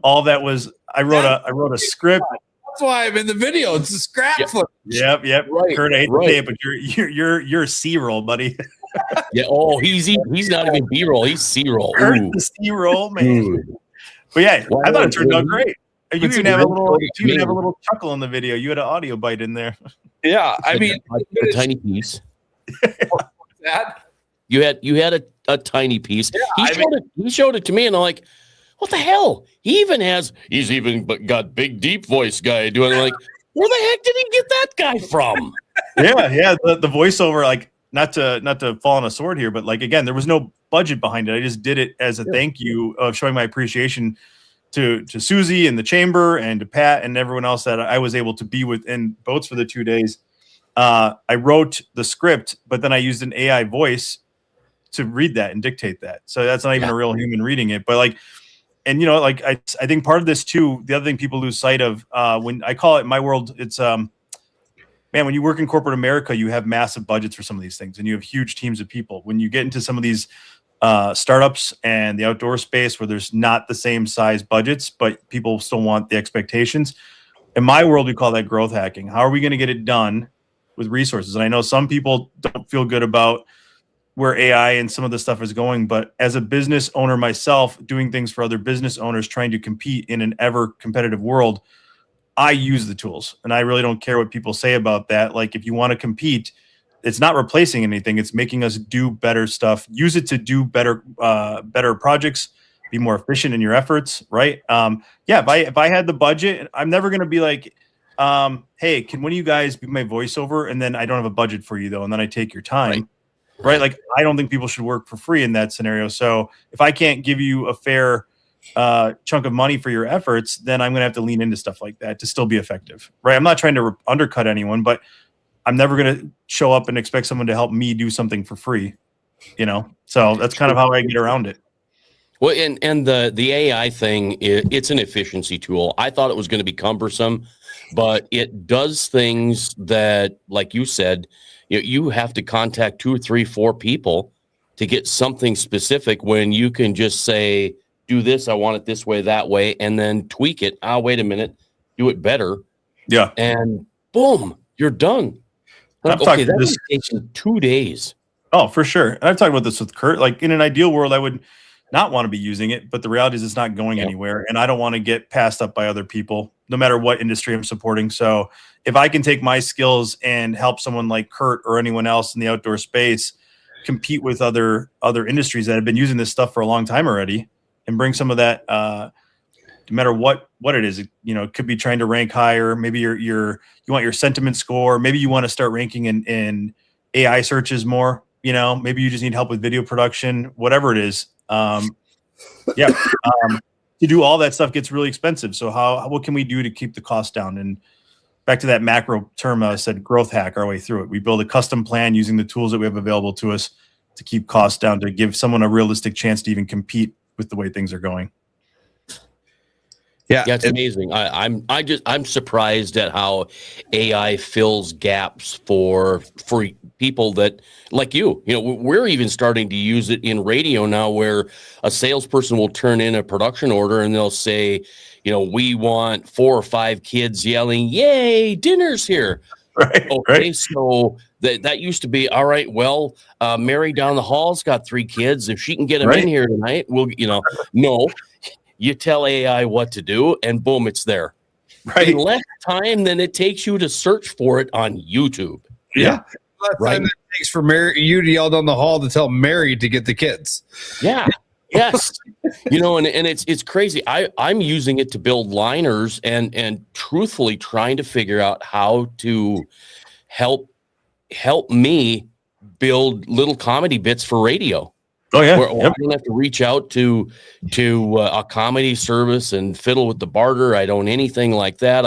all that was, I wrote a script. That's why I'm in the video. It's a scrap footage. Yep. Right, Kurt, I hate to say it, but you're C-roll, buddy. Yeah. Oh, he's not even B-roll. He's C-roll. The C-roll, man. But yeah, I thought it turned out great. You even have a little chuckle in the video. You had an audio bite in there. Yeah, I mean, a tiny piece. That you had a tiny piece. Yeah, he showed it to me, and I'm like, what the hell? He's even got big deep voice guy doing. Like, where the heck did he get that guy from? Yeah. The voiceover, like, not to fall on a sword here, but, like, again, there was no budget behind it. I just did it as a thank you of showing my appreciation to Susie and the chamber and to Pat and everyone else that I was able to be with in boats for the 2 days. I wrote the script, but then I used an AI voice to read that and dictate that. So that's not even a real human reading it. But, like, and I think part of this too, the other thing people lose sight of, when I call it in my world, it's man, when you work in corporate America, you have massive budgets for some of these things, and you have huge teams of people. When you get into some of these startups and the outdoor space where there's not the same size budgets, but people still want the expectations. In my world, we call that growth hacking. How are we going to get it done with resources? And I know some people don't feel good about where AI and some of the stuff is going, but as a business owner myself, doing things for other business owners, trying to compete in an ever competitive world, I use the tools, and I really don't care what people say about that. Like, if you want to compete, it's not replacing anything. It's making us do better stuff. Use it to do better projects, be more efficient in your efforts. Right. If I had the budget, I'm never going to be like, hey, can one of you guys be my voiceover? And then I don't have a budget for you though. And then I take your time. Right. Like, I don't think people should work for free in that scenario. So if I can't give you a fair chunk of money for your efforts, then I'm going to have to lean into stuff like that to still be effective. Right. I'm not trying to undercut anyone, but I'm never going to show up and expect someone to help me do something for free, So that's kind of how I get around it. Well, and the AI thing, it's an efficiency tool. I thought it was going to be cumbersome, but it does things that, like you said, you have to contact 2 or 3, 4 people to get something specific when you can just say, do this, I want it this way, that way, and then tweak it. Oh, wait a minute, do it better. Yeah. And boom, you're done. Okay, that takes you 2 days. Oh, for sure. And I've talked about this with Kurt. Like in an ideal world, I would not want to be using it, but the reality is it's not going anywhere. And I don't want to get passed up by other people, no matter what industry I'm supporting. So if I can take my skills and help someone like Kurt or anyone else in the outdoor space compete with other industries that have been using this stuff for a long time already, and bring some of that, no matter what it is, it could be trying to rank higher. Maybe you want your sentiment score. Maybe you want to start ranking in AI searches more. Maybe you just need help with video production, whatever it is. To do all that stuff gets really expensive. So what can we do to keep the cost down? And back to that macro term, I said growth hack our way through it. We build a custom plan using the tools that we have available to us to keep costs down, to give someone a realistic chance to even compete with the way things are going. Yeah, it's amazing. I'm surprised at how AI fills gaps for people that like you. We're even starting to use it in radio now, where a salesperson will turn in a production order and they'll say, we want 4 or 5 kids yelling, "Yay, dinner's here!" Right. Okay, right. So that used to be all right. Well, Mary down the hall's got 3 kids. If she can get them in here tonight, we'll. No. You tell AI what to do, and boom, it's there. Right. In less time than it takes you to search for it on YouTube. Yeah. Less time than it takes for you to yell down the hall to tell Mary to get the kids. Yeah. Yes. And it's crazy. I'm using it to build liners and truthfully trying to figure out how to help me build little comedy bits for radio. Oh yeah, I don't have to reach out to a comedy service and fiddle with the barter. I don't anything like that.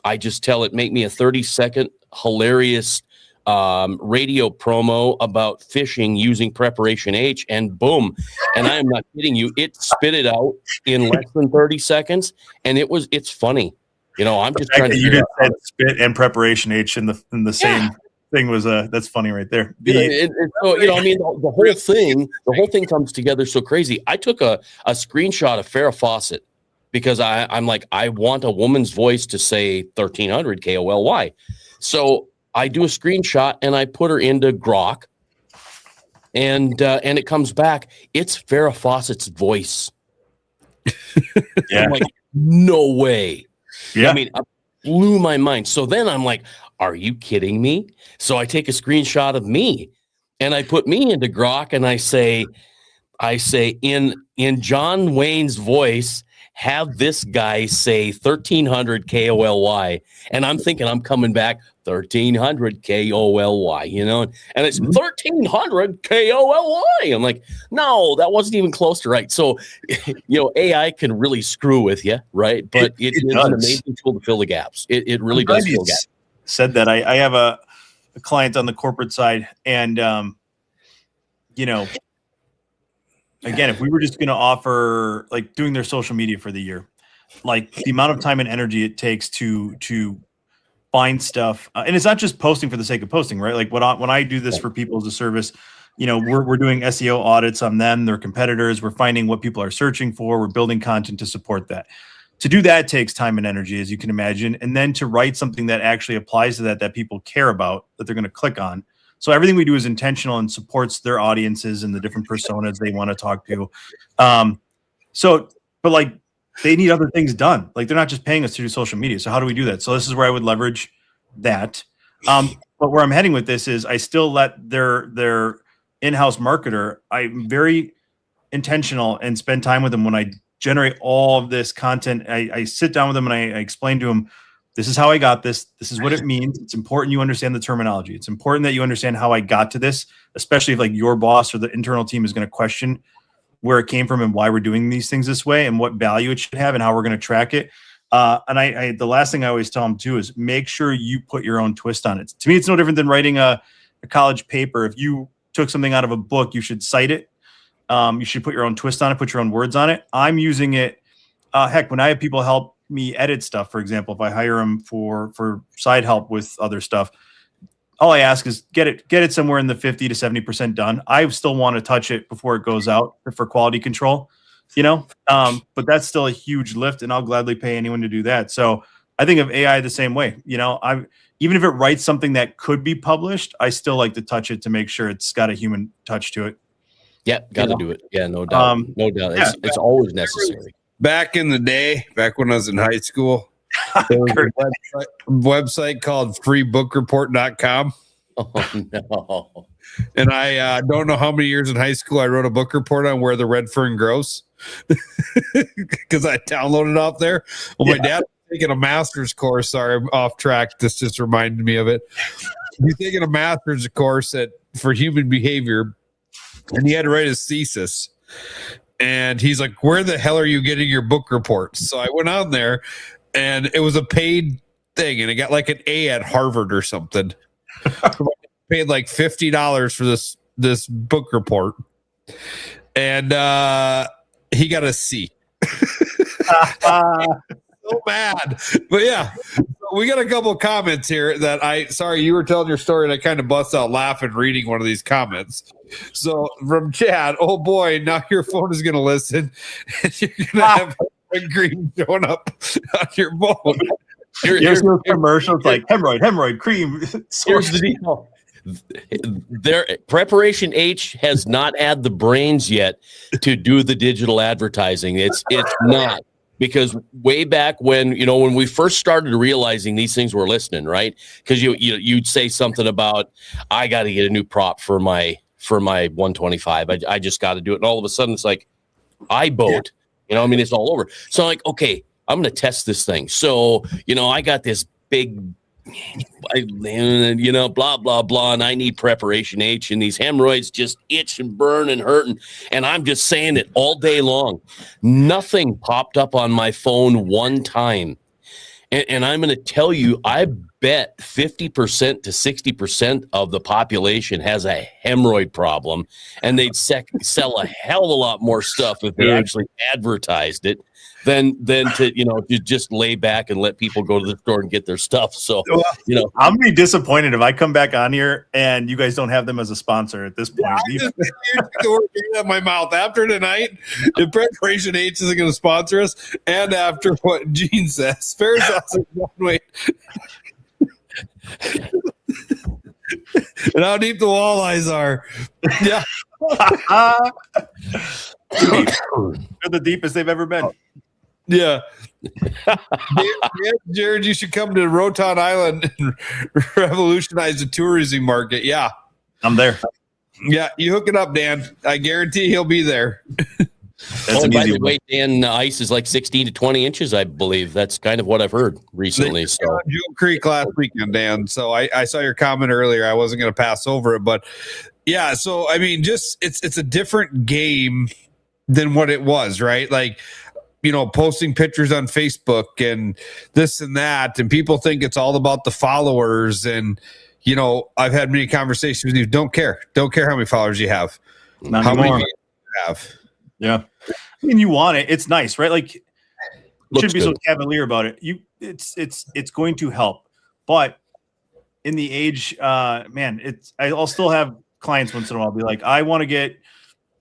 I just tell it, make me a 30-second hilarious radio promo about fishing using Preparation H, and boom. And I am not kidding you. It spit it out in less than 30 seconds, and it's funny. I'm just trying to. You did say spit and Preparation H in the same thing was that's funny right there. The whole thing comes together so crazy. I took a screenshot of Farrah Fawcett because I'm like, I want a woman's voice to say 1300 KOLY. So I do a screenshot and I put her into Grok, and it comes back. It's Farrah Fawcett's voice. Yeah. I'm like, no way. Yeah. I mean, it blew my mind. So then I'm like, are you kidding me? So I take a screenshot of me and I put me into Grok and I say in John Wayne's voice, have this guy say 1300 KOLY. And I'm thinking I'm coming back 1300 KOLY, and it's 1300 KOLY. I'm like, no, that wasn't even close to right. So, AI can really screw with you, right? But it is an amazing tool to fill the gaps. It really does fill gaps. Said that I have a client on the corporate side, and again, if we were just going to offer like doing their social media for the year, like the amount of time and energy it takes to find stuff, and it's not just posting for the sake of posting, right? Like when I do this for people as a service, we're doing SEO audits on them, their competitors. We're finding what people are searching for. We're building content to support that. To do that takes time and energy, as you can imagine. And then to write something that actually applies to that people care about, that they're going to click on. So everything we do is intentional and supports their audiences and the different personas they want to talk to. But like they need other things done. Like they're not just paying us to do social media. So how do we do that? So this is where I would leverage that. But where I'm heading with this is I still let their in-house marketer, I'm very intentional and spend time with them when I generate all of this content. I sit down with them and I explain to them, this is how I got this. This is what it means. It's important you understand the terminology. It's important that you understand how I got to this, especially if like your boss or the internal team is going to question where it came from and why we're doing these things this way and what value it should have and how we're going to track it. And the last thing I always tell them too is make sure you put your own twist on it. To me, it's no different than writing a college paper. If you took something out of a book, you should cite it. You should put your own twist on it, put your own words on it. I'm using it. Heck, when I have people help me edit stuff, for example, if I hire them for side help with other stuff, all I ask is get it somewhere in the 50 to 70% done. I still want to touch it before it goes out for quality control, but that's still a huge lift, and I'll gladly pay anyone to do that. So I think of AI the same way. Even if it writes something that could be published, I still like to touch it to make sure it's got a human touch to it. Yeah, got to do it. Yeah, no doubt. No doubt. It's always necessary. Back in the day, back when I was in high school, there was a website called freebookreport.com. Oh, no. And I don't know how many years in high school I wrote a book report on where the red fern grows because I downloaded it off there. Well, my dad was taking a master's course. Sorry, I'm off track. This just reminded me of it. He's taking a master's course for human behavior, and he had to write his thesis. And he's like, where the hell are you getting your book reports? So I went on there, and it was a paid thing, and it got like an A at Harvard or something. Paid like $50 for this book report, and he got a C. So mad. But yeah, we got a couple of comments here that sorry, you were telling your story and I kind of bust out laughing reading one of these comments. So from Chad, oh boy, now your phone is going to listen and you're going to have a green showing up on your phone. Here's no commercials like hemorrhoid cream. Here's the deal. Their Preparation H has not had the brains yet to do the digital advertising. It's not. Because way back when we first started realizing these things were listening, right? Because you'd say something about, I got to get a new prop for my 125. I just got to do it. And all of a sudden it's like, iBoat, it's all over. So I'm like, okay, I'm going to test this thing. So, I got this big, blah, blah, blah. And I need Preparation H, and these hemorrhoids just itch and burn and hurt. And I'm just saying it all day long. Nothing popped up on my phone one time. And I'm going to tell you, I bet 50% to 60% of the population has a hemorrhoid problem, and they'd sell a hell of a lot more stuff if they actually advertised it than to just lay back and let people go to the store and get their stuff. So I'm gonna be disappointed if I come back on here and you guys don't have them as a sponsor at this point. Out my mouth after tonight. If Preparation H isn't going to sponsor us, and after what Gene says, fair sausage one way. And how deep the walleyes are. Yeah. They're the deepest they've ever been. Yeah. Jared, you should come to Rotan Island and revolutionize the tourism market. Yeah. I'm there. Yeah, you hook it up, Dan. I guarantee he'll be there. By the way, Dan, ice is like 16 to 20 inches, I believe. That's kind of what I've heard recently. So Jewel Creek last weekend, Dan. So I saw your comment earlier. I wasn't going to pass over it, but yeah. So I mean, just it's a different game than what it was, right? Like, posting pictures on Facebook and this and that, and people think it's all about the followers. And I've had many conversations with you. Don't care how many followers you have. Not how anymore. many you have. Yeah. I mean, you want it. It's nice, right? Like, Looks should be good. so cavalier about it. It's going to help. But in the age, I'll still have clients once in a while be like, I want to get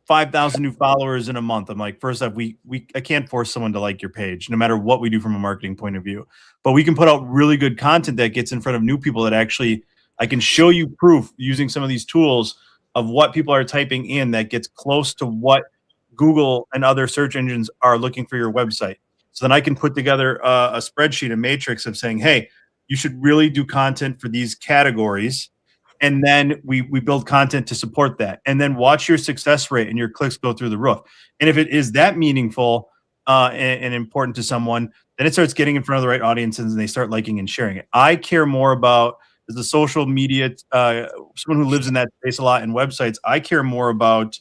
5,000 new followers in a month. I'm like, first off, I can't force someone to like your page, no matter what we do from a marketing point of view. But we can put out really good content that gets in front of new people that actually, I can show you proof using some of these tools of what people are typing in that gets close to what Google and other search engines are looking for your website. So then I can put together a spreadsheet, a matrix of saying, hey, you should really do content for these categories. And then we build content to support that. And then watch your success rate and your clicks go through the roof. And if it is that meaningful and important to someone, then it starts getting in front of the right audiences and they start liking and sharing it. I care more about, as a social media, someone who lives in that space a lot in websites, I care more about,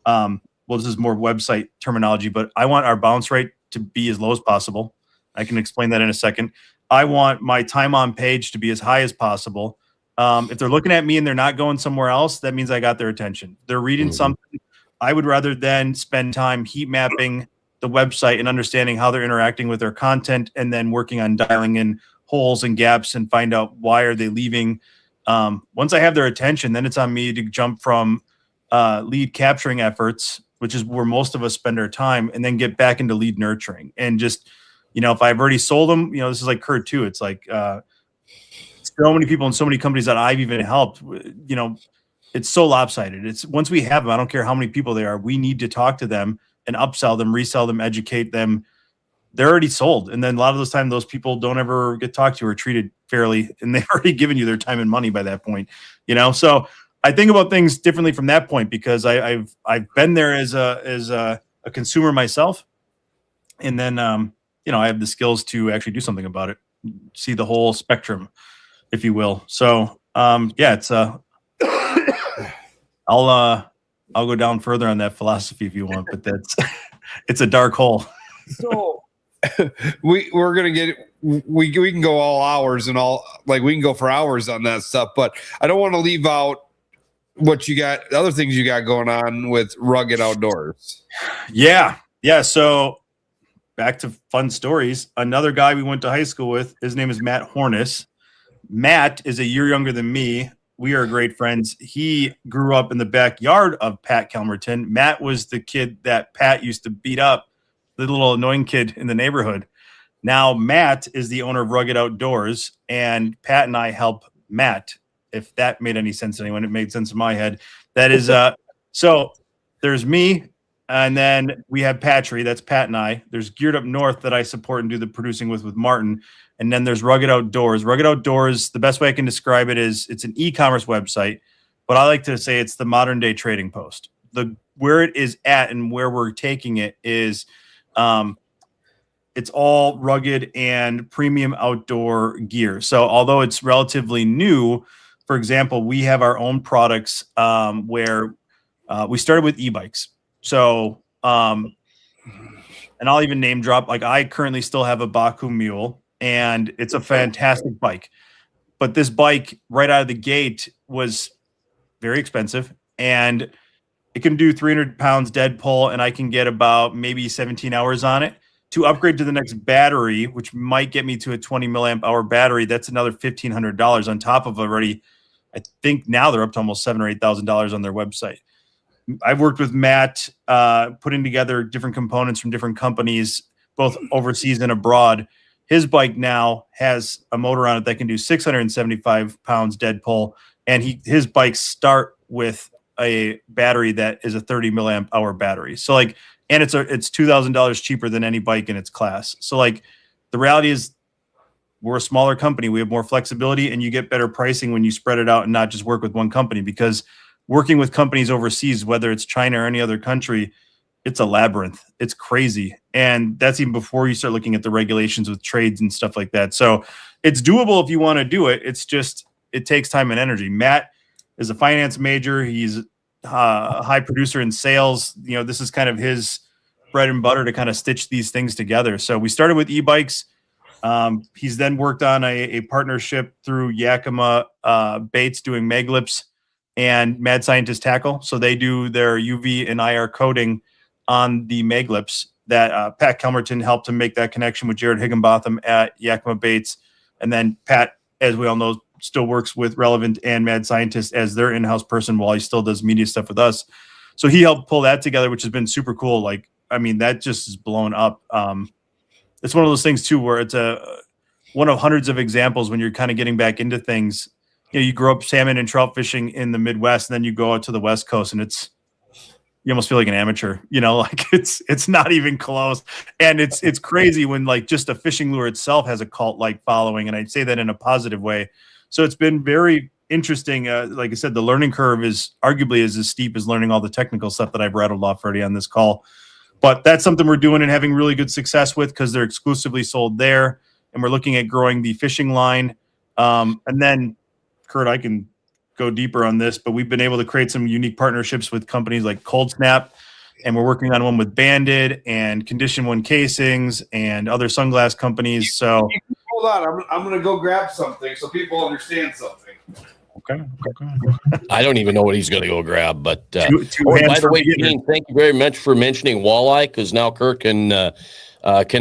this is more website terminology, but I want our bounce rate to be as low as possible. I can explain that in a second. I want my time on page to be as high as possible. If they're looking at me and they're not going somewhere else, that means I got their attention. They're reading something I would rather then spend time heat mapping the website and understanding how they're interacting with their content, and then working on dialing in holes and gaps and find out why are they leaving. Once I have their attention, then it's on me to jump from lead capturing efforts, which is where most of us spend our time, and then get back into lead nurturing. And just, if I've already sold them, this is like Kurt too. It's like so many people and so many companies that I've even helped, it's so lopsided. It's once we have them, I don't care how many people they are, we need to talk to them and upsell them, resell them, educate them. They're already sold. And then a lot of those times, those people don't ever get talked to or treated fairly, and they've already given you their time and money by that point, So I think about things differently from that point, because I've been there as a consumer myself. And then, I have the skills to actually do something about it, see the whole spectrum, if you will. So, it's I'll go down further on that philosophy if you want, but it's a dark hole. So we're going to get, we can go all hours and we can go for hours on that stuff, but I don't want to leave out what you got, the other things you got going on with Rugged Outdoors. Yeah. So back to fun stories. Another guy we went to high school with, his name is Matt Hornis. Matt is a year younger than me. We are great friends. He grew up in the backyard of Pat Kelmerton. Matt was the kid that Pat used to beat up, the little annoying kid in the neighborhood. Now Matt is the owner of Rugged Outdoors, and Pat and I help Matt. If that made any sense to anyone, it made sense in my head. That is, so there's me, and then we have Petrie. That's Pat and I. There's Geared Up North that I support and do the producing with Martin. And then there's Rugged Outdoors. Rugged Outdoors, the best way I can describe it is it's an e-commerce website, but I like to say it's the modern day trading post. Where it is at and where we're taking it is it's all rugged and premium outdoor gear. So although it's relatively new, for example, we have our own products where we started with e-bikes. So, and I'll even name drop, like I currently still have a Baku Mule, and it's a fantastic bike. But this bike right out of the gate was very expensive, and it can do 300 pounds dead pull, and I can get about maybe 17 hours on it. To upgrade to the next battery, which might get me to a 20 milliamp hour battery, that's another $1,500 on top of already. I think now they're up to almost $7,000 or $8,000 on their website. I've worked with Matt, putting together different components from different companies, both overseas and abroad. His bike now has a motor on it that can do 675 pounds dead pull, and his bikes start with a battery that is a 30 milliamp hour battery. So and it's $2,000 cheaper than any bike in its class. So the reality is we're a smaller company. We have more flexibility, and you get better pricing when you spread it out and not just work with one company, because working with companies overseas, whether it's China or any other country, it's a labyrinth. It's crazy. And that's even before you start looking at the regulations with trades and stuff like that. So it's doable if you want to do it. It's just, it takes time and energy. Matt is a finance major. He's a high producer in sales. This is kind of his bread and butter to kind of stitch these things together. So we started with e-bikes. He's then worked on a partnership through Yakima Baits doing maglips and Mad Scientist Tackle. So they do their UV and IR coating on the maglips that Pat Kelmerton helped to make that connection with Jared Higginbotham at Yakima Baits. And then Pat, as we all know, still works with Relevant and Mad Scientist as their in-house person while he still does media stuff with us. So he helped pull that together, which has been super cool. That just is blown up. It's one of those things too, where it's one of hundreds of examples when you're kind of getting back into things. You grow up salmon and trout fishing in the Midwest, and then you go out to the West Coast, and you almost feel like an amateur, it's not even close. And it's crazy when just a fishing lure itself has a cult-like following. And I'd say that in a positive way. So it's been very interesting. Like I said, the learning curve is arguably as steep as learning all the technical stuff that I've rattled off already on this call. But that's something we're doing and having really good success with, because they're exclusively sold there. And we're looking at growing the fishing line. And then Kurt, I can go deeper on this, but we've been able to create some unique partnerships with companies like Cold Snap, and we're working on one with Banded and Condition One Casings and other sunglass companies. So hold on, I'm going to go grab something so people understand something. Okay. I don't even know what he's going to go grab. But two by hands the for way, beginner. Gene, thank you very much for mentioning walleye, because now Kurt can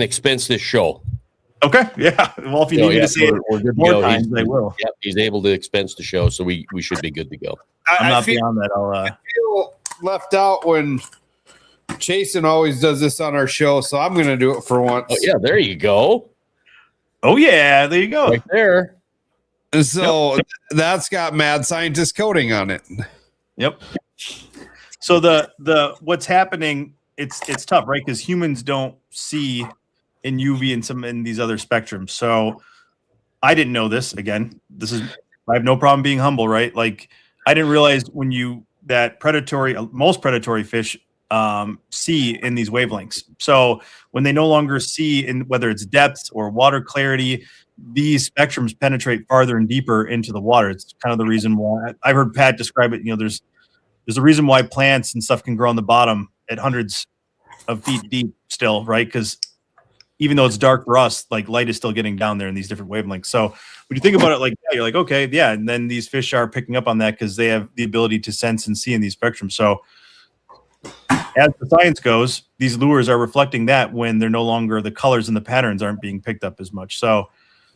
expense this show. Okay, yeah. Well, if you need me to say it we're good to more go. times, I will. Yep, he's able to expense the show, so we should be good to go. I'm I not feel, beyond that. I feel left out when Chasen always does this on our show, so I'm going to do it for once. Oh, yeah, there you go. Oh yeah, there you go. Right there. So that's got mad scientist coating on it. Yep. So the what's happening? It's tough, right? Because humans don't see in UV and in these other spectrums. So I didn't know this. Again, I have no problem being humble, right? Like I didn't realize that most predatory fish see in these wavelengths. So when they no longer see in whether it's depth or water clarity, these spectrums penetrate farther and deeper into the water. It's kind of the reason why I've heard Pat describe it. There's a reason why plants and stuff can grow on the bottom at hundreds of feet deep still, right? Because even though it's dark for us, like light is still getting down there in these different wavelengths. So when you think about it like that, you're like, okay, yeah. And then these fish are picking up on that because they have the ability to sense and see in these spectrums. So as the science goes, these lures are reflecting that when they're no longer, the colors and the patterns aren't being picked up as much. So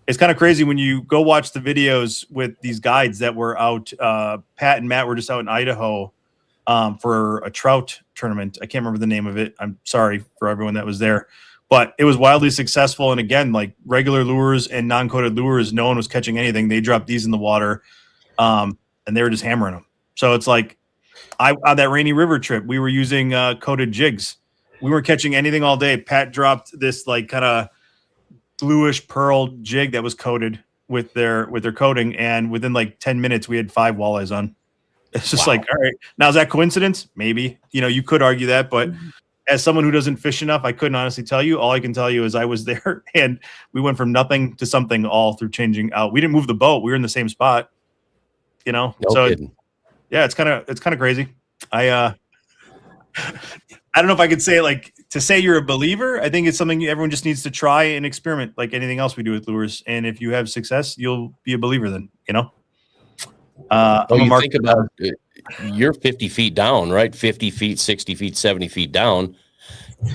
it's kind of crazy when you go watch the videos with these guides that were out. Pat and Matt were just out in Idaho for a trout tournament. I can't remember the name of it. I'm sorry for everyone that was there, but it was wildly successful. And again, like regular lures and non-coated lures, no one was catching anything. They dropped these in the water and they were just hammering them. So it's like on that Rainy River trip, we were using coated jigs. We weren't catching anything all day. Pat dropped this like kind of bluish pearl jig that was coated with their coating, and within like 10 minutes we had 5 walleyes on. It's just like, all right, now is that coincidence? Maybe, you could argue that, but as someone who doesn't fish enough, I couldn't honestly tell you. All I can tell you is I was there and we went from nothing to something all through changing out. We didn't move the boat. We were in the same spot, No so kidding. yeah, it's kind of crazy. I don't know if I could say it like to say you're a believer. I think it's something everyone just needs to try and experiment like anything else we do with lures. And if you have success, you'll be a believer then, Think about it. You're 50 feet down, right? 50 feet, 60 feet, 70 feet down.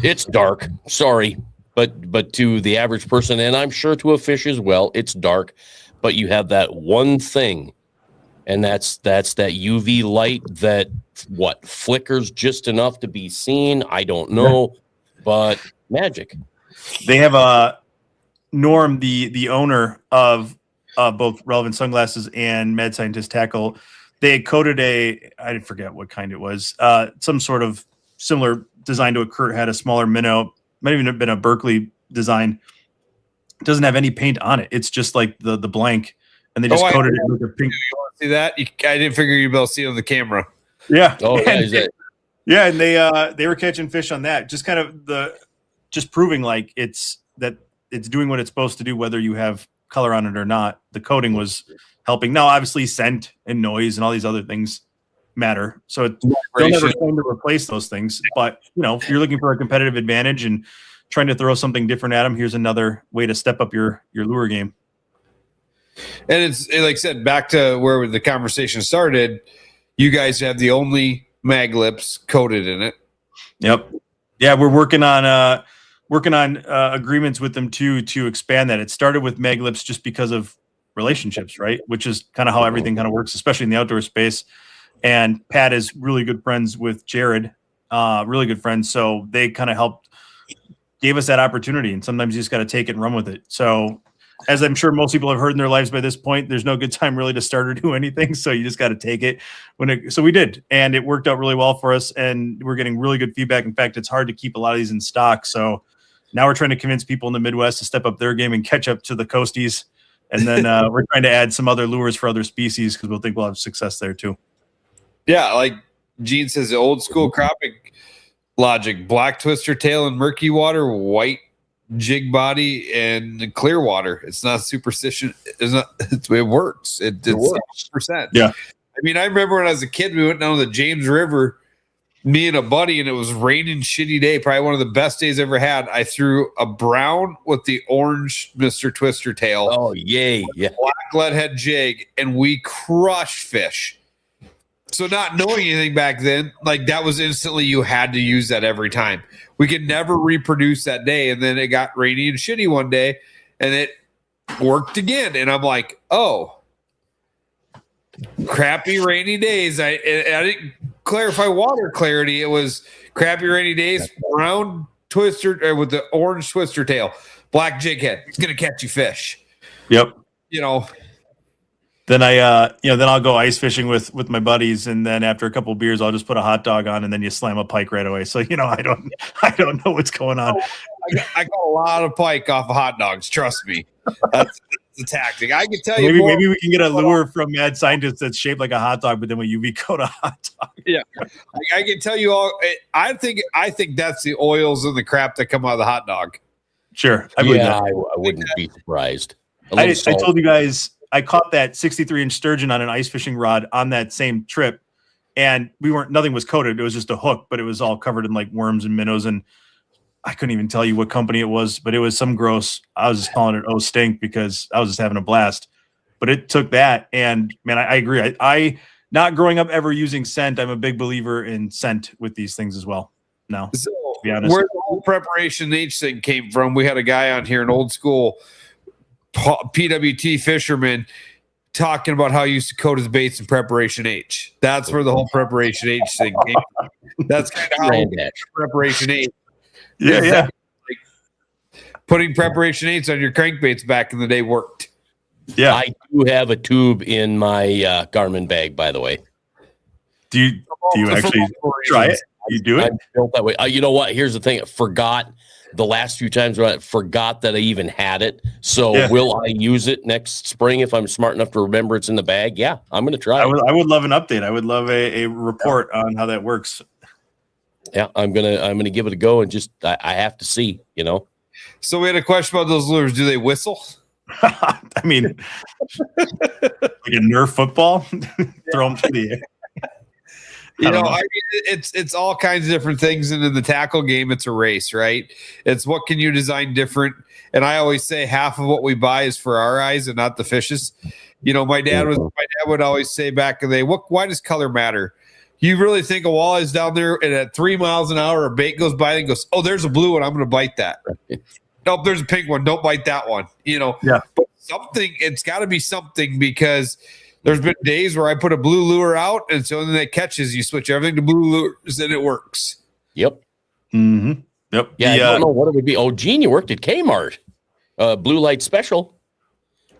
It's dark. Sorry. But to the average person, and I'm sure to a fish as well, it's dark. But you have that one thing, and that's that UV light that flickers just enough to be seen. I don't know, but magic. They have Norm, the owner of both Relevant Sunglasses and Mad Scientist Tackle. They had coated I forget what kind it was, some sort of similar design to a Kurt had, a smaller minnow, might even have been a Berkeley design. It doesn't have any paint on it. It's just like the blank, and they just coated it with a pink. You want to see that? I didn't figure you'd be able to see it on the camera. Yeah. Oh, yeah. Yeah, and they were catching fish on that. Just kind of just proving like it's doing what it's supposed to do, whether you have color on it or not. The coating was helping. Now, obviously, scent and noise and all these other things matter. So they'll never claim to replace those things. But if you're looking for a competitive advantage and trying to throw something different at them, here's another way to step up your lure game. And it's like I said, back to where the conversation started. You guys have the only mag lips coated in it. Yep. Yeah, we're working on agreements with them too to expand that. It started with mag lips just because of relationships, right? Which is kind of how everything kind of works, especially in the outdoor space. And Pat is really good friends with Jared, really good friends. So they kind of gave us that opportunity. And sometimes you just got to take it and run with it. So as I'm sure most people have heard in their lives by this point, there's no good time really to start or do anything. So you just got to take it so we did, and it worked out really well for us. And we're getting really good feedback. In fact, it's hard to keep a lot of these in stock. So now we're trying to convince people in the Midwest to step up their game and catch up to the coasties. And then we're trying to add some other lures for other species because we'll think we'll have success there too. Yeah. Like Gene says, the old school crappie logic, black twister tail and murky water, white jig body and clear water. It's not superstition. It works. It's works. 100%. Yeah. I mean, I remember when I was a kid, we went down to the James River me and a buddy, and it was raining shitty day, probably one of the best days I ever had. I threw a brown with the orange Mr. Twister tail. Oh, yay. Yeah. Black leadhead jig, and we crushed fish. So not knowing anything back then, like that was instantly you had to use that every time. We could never reproduce that day. And then it got rainy and shitty one day, and it worked again. And I'm like, oh, crappy rainy days. I didn't clarify water clarity. It was crappy rainy days, brown twister with the orange twister tail, black jig head. It's gonna catch you fish. Yep. Then then I'll go ice fishing with my buddies, and then after a couple of beers, I'll just put a hot dog on, and then you slam a pike right away. So I don't know what's going on. I got a lot of pike off of hot dogs. Trust me, that's the tactic. I can tell you. Maybe we can get a lure from Mad Scientist that's shaped like a hot dog, but then with UV coat a hot dog. Yeah, I can tell you all. I think that's the oils and the crap that come out of the hot dog. Sure, I wouldn't be surprised. I told you guys. I caught that 63-inch sturgeon on an ice fishing rod on that same trip, and nothing was coated. It was just a hook, but it was all covered in like worms and minnows, and I couldn't even tell you what company it was, but it was some gross. I was just calling it stink because I was just having a blast. But it took that, and man, I agree. I not growing up ever using scent. I'm a big believer in scent with these things as well. Now, so to be honest, where the whole preparation H thing came from, we had a guy on here, an old school PWT fisherman, talking about how he used to coat his baits in preparation H. That's where the whole preparation H thing came from. That's kind of how preparation H. Yeah. Like putting preparation H on your crankbaits back in the day worked. Yeah. I do have a tube in my Garmin bag, by the way. Do you actually try it? You do it? I'm built that way. You know what? Here's the thing. I forgot the last few times I forgot that I even had it. So will I use it next spring if I'm smart enough to remember it's in the bag? Yeah, I'm going to try it. I would love an update. I would love a report on how that works. Yeah, I'm gonna give it a go, and just I have to see, So we had a question about those lures. Do they whistle? I mean, like a Nerf football, throw them through the air. I mean, it's all kinds of different things. And in the tackle game, it's a race, right? It's what can you design different. And I always say half of what we buy is for our eyes and not the fish's. My dad would always say back in the day, why does color matter? You really think a walleye down there and at 3 miles an hour, a bait goes by and goes, oh, there's a blue one. I'm going to bite that. Nope, there's a pink one. Don't bite that one. Yeah. But it's got to be something, because there's been days where I put a blue lure out, and so then it catches. You switch everything to blue lures, and it works. Yep. Mm-hmm. Yep. Yeah, I don't know what it would be. Oh, Gene, you worked at Kmart. Blue Light Special.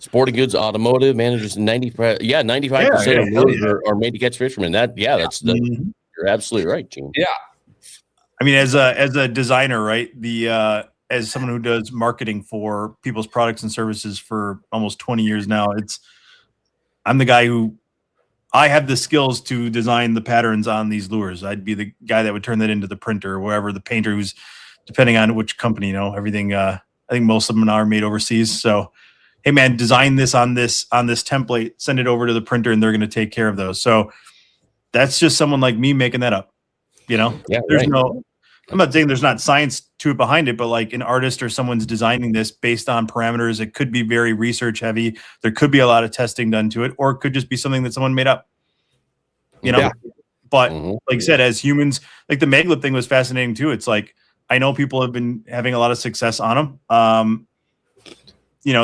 Sporting Goods Automotive manages 95% of lures are made to catch fishermen. You're absolutely right, Gene. Yeah. I mean, as a designer, right? As someone who does marketing for people's products and services for almost 20 years now, I'm the guy who I have the skills to design the patterns on these lures. I'd be the guy that would turn that into the printer or wherever, the painter who's, depending on which company, everything. I think most of them are made overseas. So, hey man, design this on this template, send it over to the printer, and they're going to take care of those. So that's just someone like me making that up. Yeah, there's I'm not saying there's not science to it behind it, but like an artist or someone's designing this based on parameters. It could be very research heavy. There could be a lot of testing done to it, or it could just be something that someone made up, But like I said, as humans, like the maglip thing was fascinating too. It's like, I know people have been having a lot of success on them.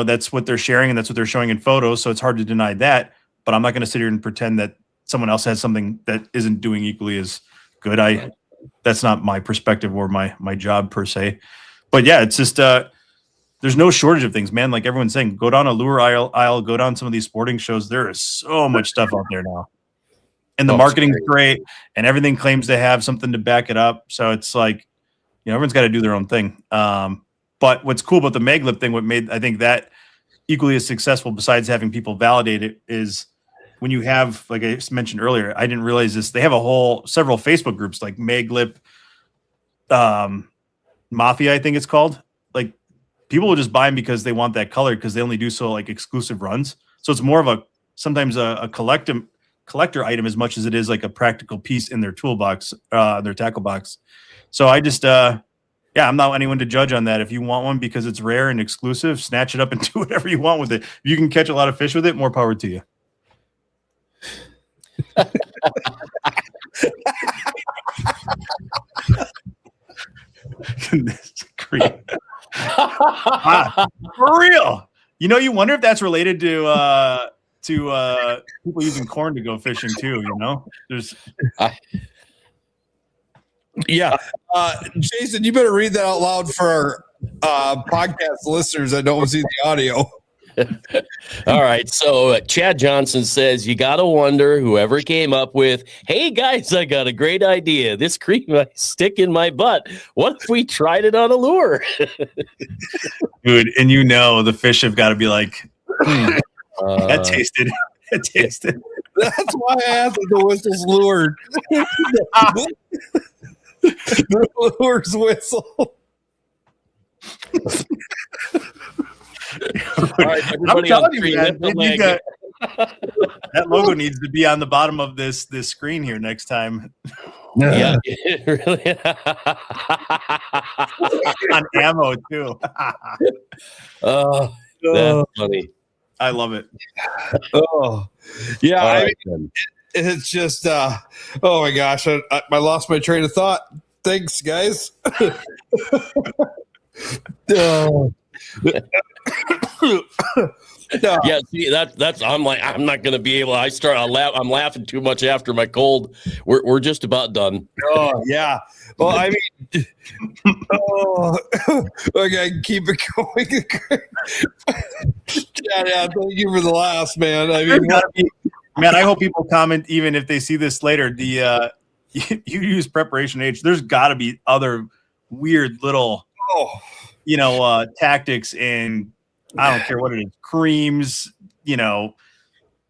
That's what they're sharing and that's what they're showing in photos. So it's hard to deny that, but I'm not going to sit here and pretend that someone else has something that isn't doing equally as good. That's not my perspective or my job per se, but yeah, it's just, there's no shortage of things, man. Like everyone's saying, go down a lure aisle, go down some of these sporting shows. There is so much stuff out there now, and the marketing's great, and everything claims to have something to back it up. So it's like, everyone's got to do their own thing. But what's cool about the maglip thing, what made, I think, that equally as successful, besides having people validate it, is when you have, like I mentioned earlier, I didn't realize this, they have several Facebook groups like Maglip Mafia, I think it's called. Like people will just buy them because they want that color, because they only do so like exclusive runs. So it's more of sometimes a collective collector item as much as it is like a practical piece in their toolbox, their tackle box. So I just, I'm not anyone to judge on that. If you want one because it's rare and exclusive, snatch it up and do whatever you want with it. If you can catch a lot of fish with it, more power to you. This creep. For real. You wonder if that's related to people using corn to go fishing too. There's. Yeah. Jason, you better read that out loud for our podcast listeners that don't see the audio. All right. So Chad Johnson says, you got to wonder whoever came up with, hey, guys, I got a great idea. This creep might stick in my butt. What if we tried it on a lure? Dude, and the fish have got to be like, that tasted. It tasted. That's why I asked if the whistle's lured. The lure's whistle. All right, everybody on three, lift the leg. That logo needs to be on the bottom of this screen here next time. Yeah, really. On ammo too. That's funny. I love it. Oh, yeah. Right, it's just, oh my gosh, I lost my train of thought. Thanks, guys. No. Yeah, see, that's I'm not gonna be able. I'm laughing too much after my cold. We're just about done. Oh yeah. Well, I mean, okay, keep it going. Yeah. Thank you for the last, man. I mean, man, I hope people comment even if they see this later. The you use Preparation H. There's got to be other weird little, tactics and. I don't care what it is, creams,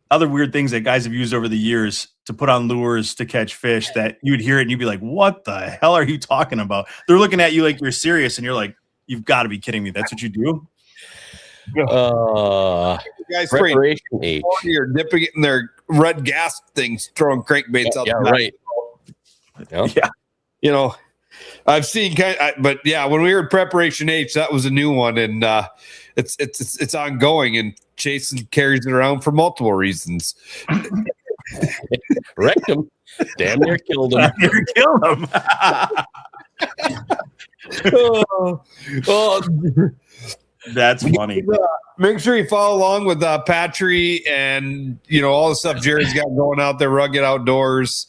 other weird things that guys have used over the years to put on lures to catch fish that you'd hear it and you'd be like, what the hell are you talking about? They're looking at you like you're serious and you're like, you've got to be kidding me. That's what you do? Guys Preparation H. You're dipping it in their red gas things, throwing crankbaits out. Yeah, right. Yeah. I've seen but yeah, when we heard Preparation H, that was a new one, and it's ongoing, and Jason carries it around for multiple reasons. Wrecked him, damn near killed him. That's funny. Make sure you follow along with Petrie and all the stuff Jared's got going out there, Rugged Outdoors,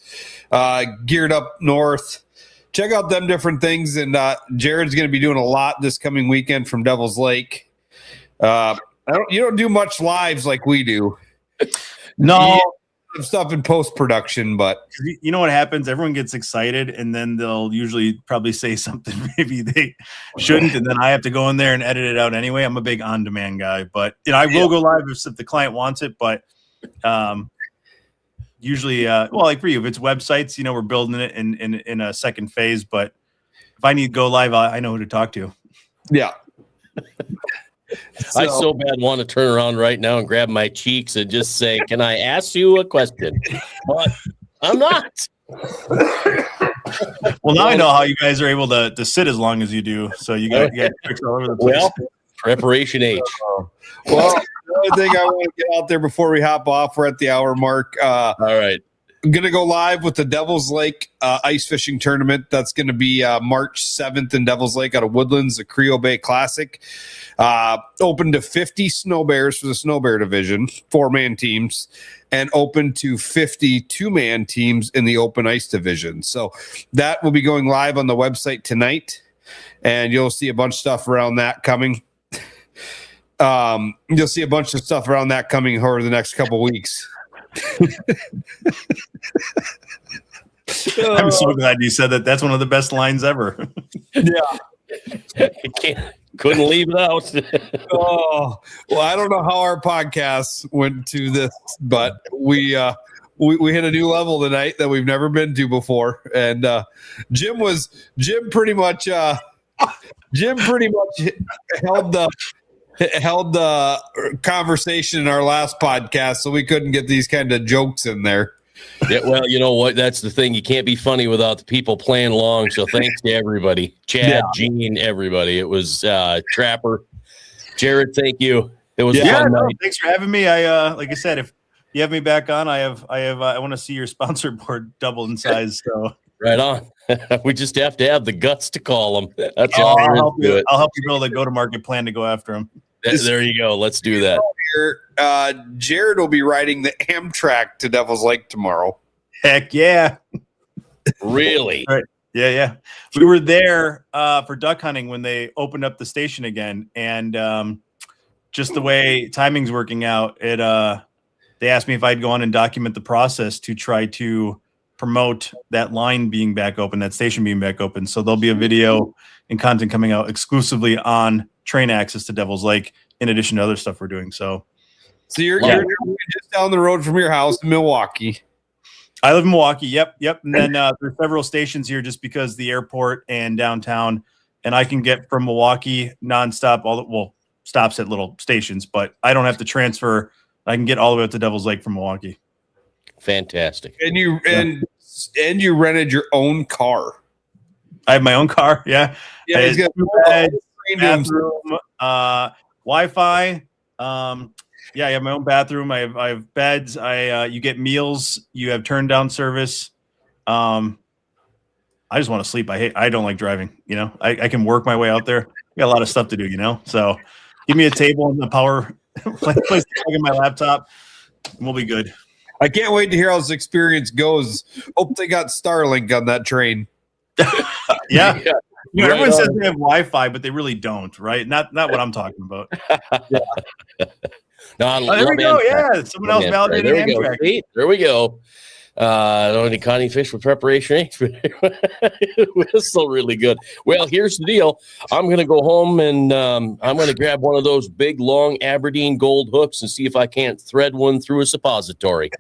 Geared Up North. Check out them different things, and Jared's going to be doing a lot this coming weekend from Devil's Lake. You don't do much lives like we do. No, stuff in post production, but you know what happens? Everyone gets excited, and then they'll usually probably say something maybe they shouldn't, and then I have to go in there and edit it out anyway. I'm a big on-demand guy, but I will go live if the client wants it, but. Usually, like for you, if it's websites, we're building it in a second phase. But if I need to go live, I know who to talk to. Yeah. I so bad want to turn around right now and grab my cheeks and just say, "Can I ask you a question?" But I'm not. Well, now I know how you guys are able to sit as long as you do. So you got tricks all over the place. Well, Preparation H. Well, the only thing I want to get out there before we hop off, we're at the hour mark. All right. I'm going to go live with the Devil's Lake ice fishing tournament. That's going to be March 7th in Devil's Lake out of Woodlands, the Creo Bay Classic. Open to 50 snow bears for the snow bear division, 4-man teams, and open to 50 2-man teams in the open ice division. So that will be going live on the website tonight, and you'll see a bunch of stuff around that coming. You'll see a bunch of stuff around that coming over the next couple weeks. I'm so glad you said that. That's one of the best lines ever. Yeah. Couldn't leave it out. Oh, well, I don't know how our podcast went to this, but we hit a new level tonight that we've never been to before. And Jim pretty much held the conversation in our last podcast, so we couldn't get these kind of jokes in there. Yeah, well, you know what? That's the thing. You can't be funny without the people playing along. So thanks to everybody, Chad, Gene, everybody. It was Trapper, Jared. Thank you. It was a fun night. Thanks for having me. I like I said, if you have me back on, I want to see your sponsor board double in size. So right on. We just have to have the guts to call them. That's all. I'll help you build a go-to-market plan to go after them. There you go. Let's do that. Jared will be riding the Amtrak to Devil's Lake tomorrow. Heck yeah. Really? Right. Yeah. We were there for duck hunting when they opened up the station again. And just the way timing's working out, they asked me if I'd go on and document the process to try to promote that line being back open, that station being back open. So there'll be a video and content coming out exclusively on train access to Devil's Lake, in addition to other stuff we're doing. So you're just down the road from your house in Milwaukee. I live in Milwaukee. Yep. And then there's several stations here just because the airport and downtown, and I can get from Milwaukee nonstop. Stops at little stations, but I don't have to transfer. I can get all the way up to Devil's Lake from Milwaukee. Fantastic. And you rented your own car. I have my own car. Yeah. He's got bathroom, Wi-Fi. I have my own bathroom. I have beds. You get meals. You have turn down service. I just want to sleep. I don't like driving. I can work my way out there. I got a lot of stuff to do. So give me a table and the power place to plug in my laptop, and we'll be good. I can't wait to hear how this experience goes. Hope they got Starlink on that train. Yeah. Everyone says they have Wi-Fi, but they really don't, right? Not what I'm talking about. No, there we go. Yeah, someone else validated Amtrak. There we go. Only Connie Fish for preparation. It's still really good. Well, here's the deal. I'm going to go home and I'm going to grab one of those big, long Aberdeen gold hooks and see if I can't thread one through a suppository.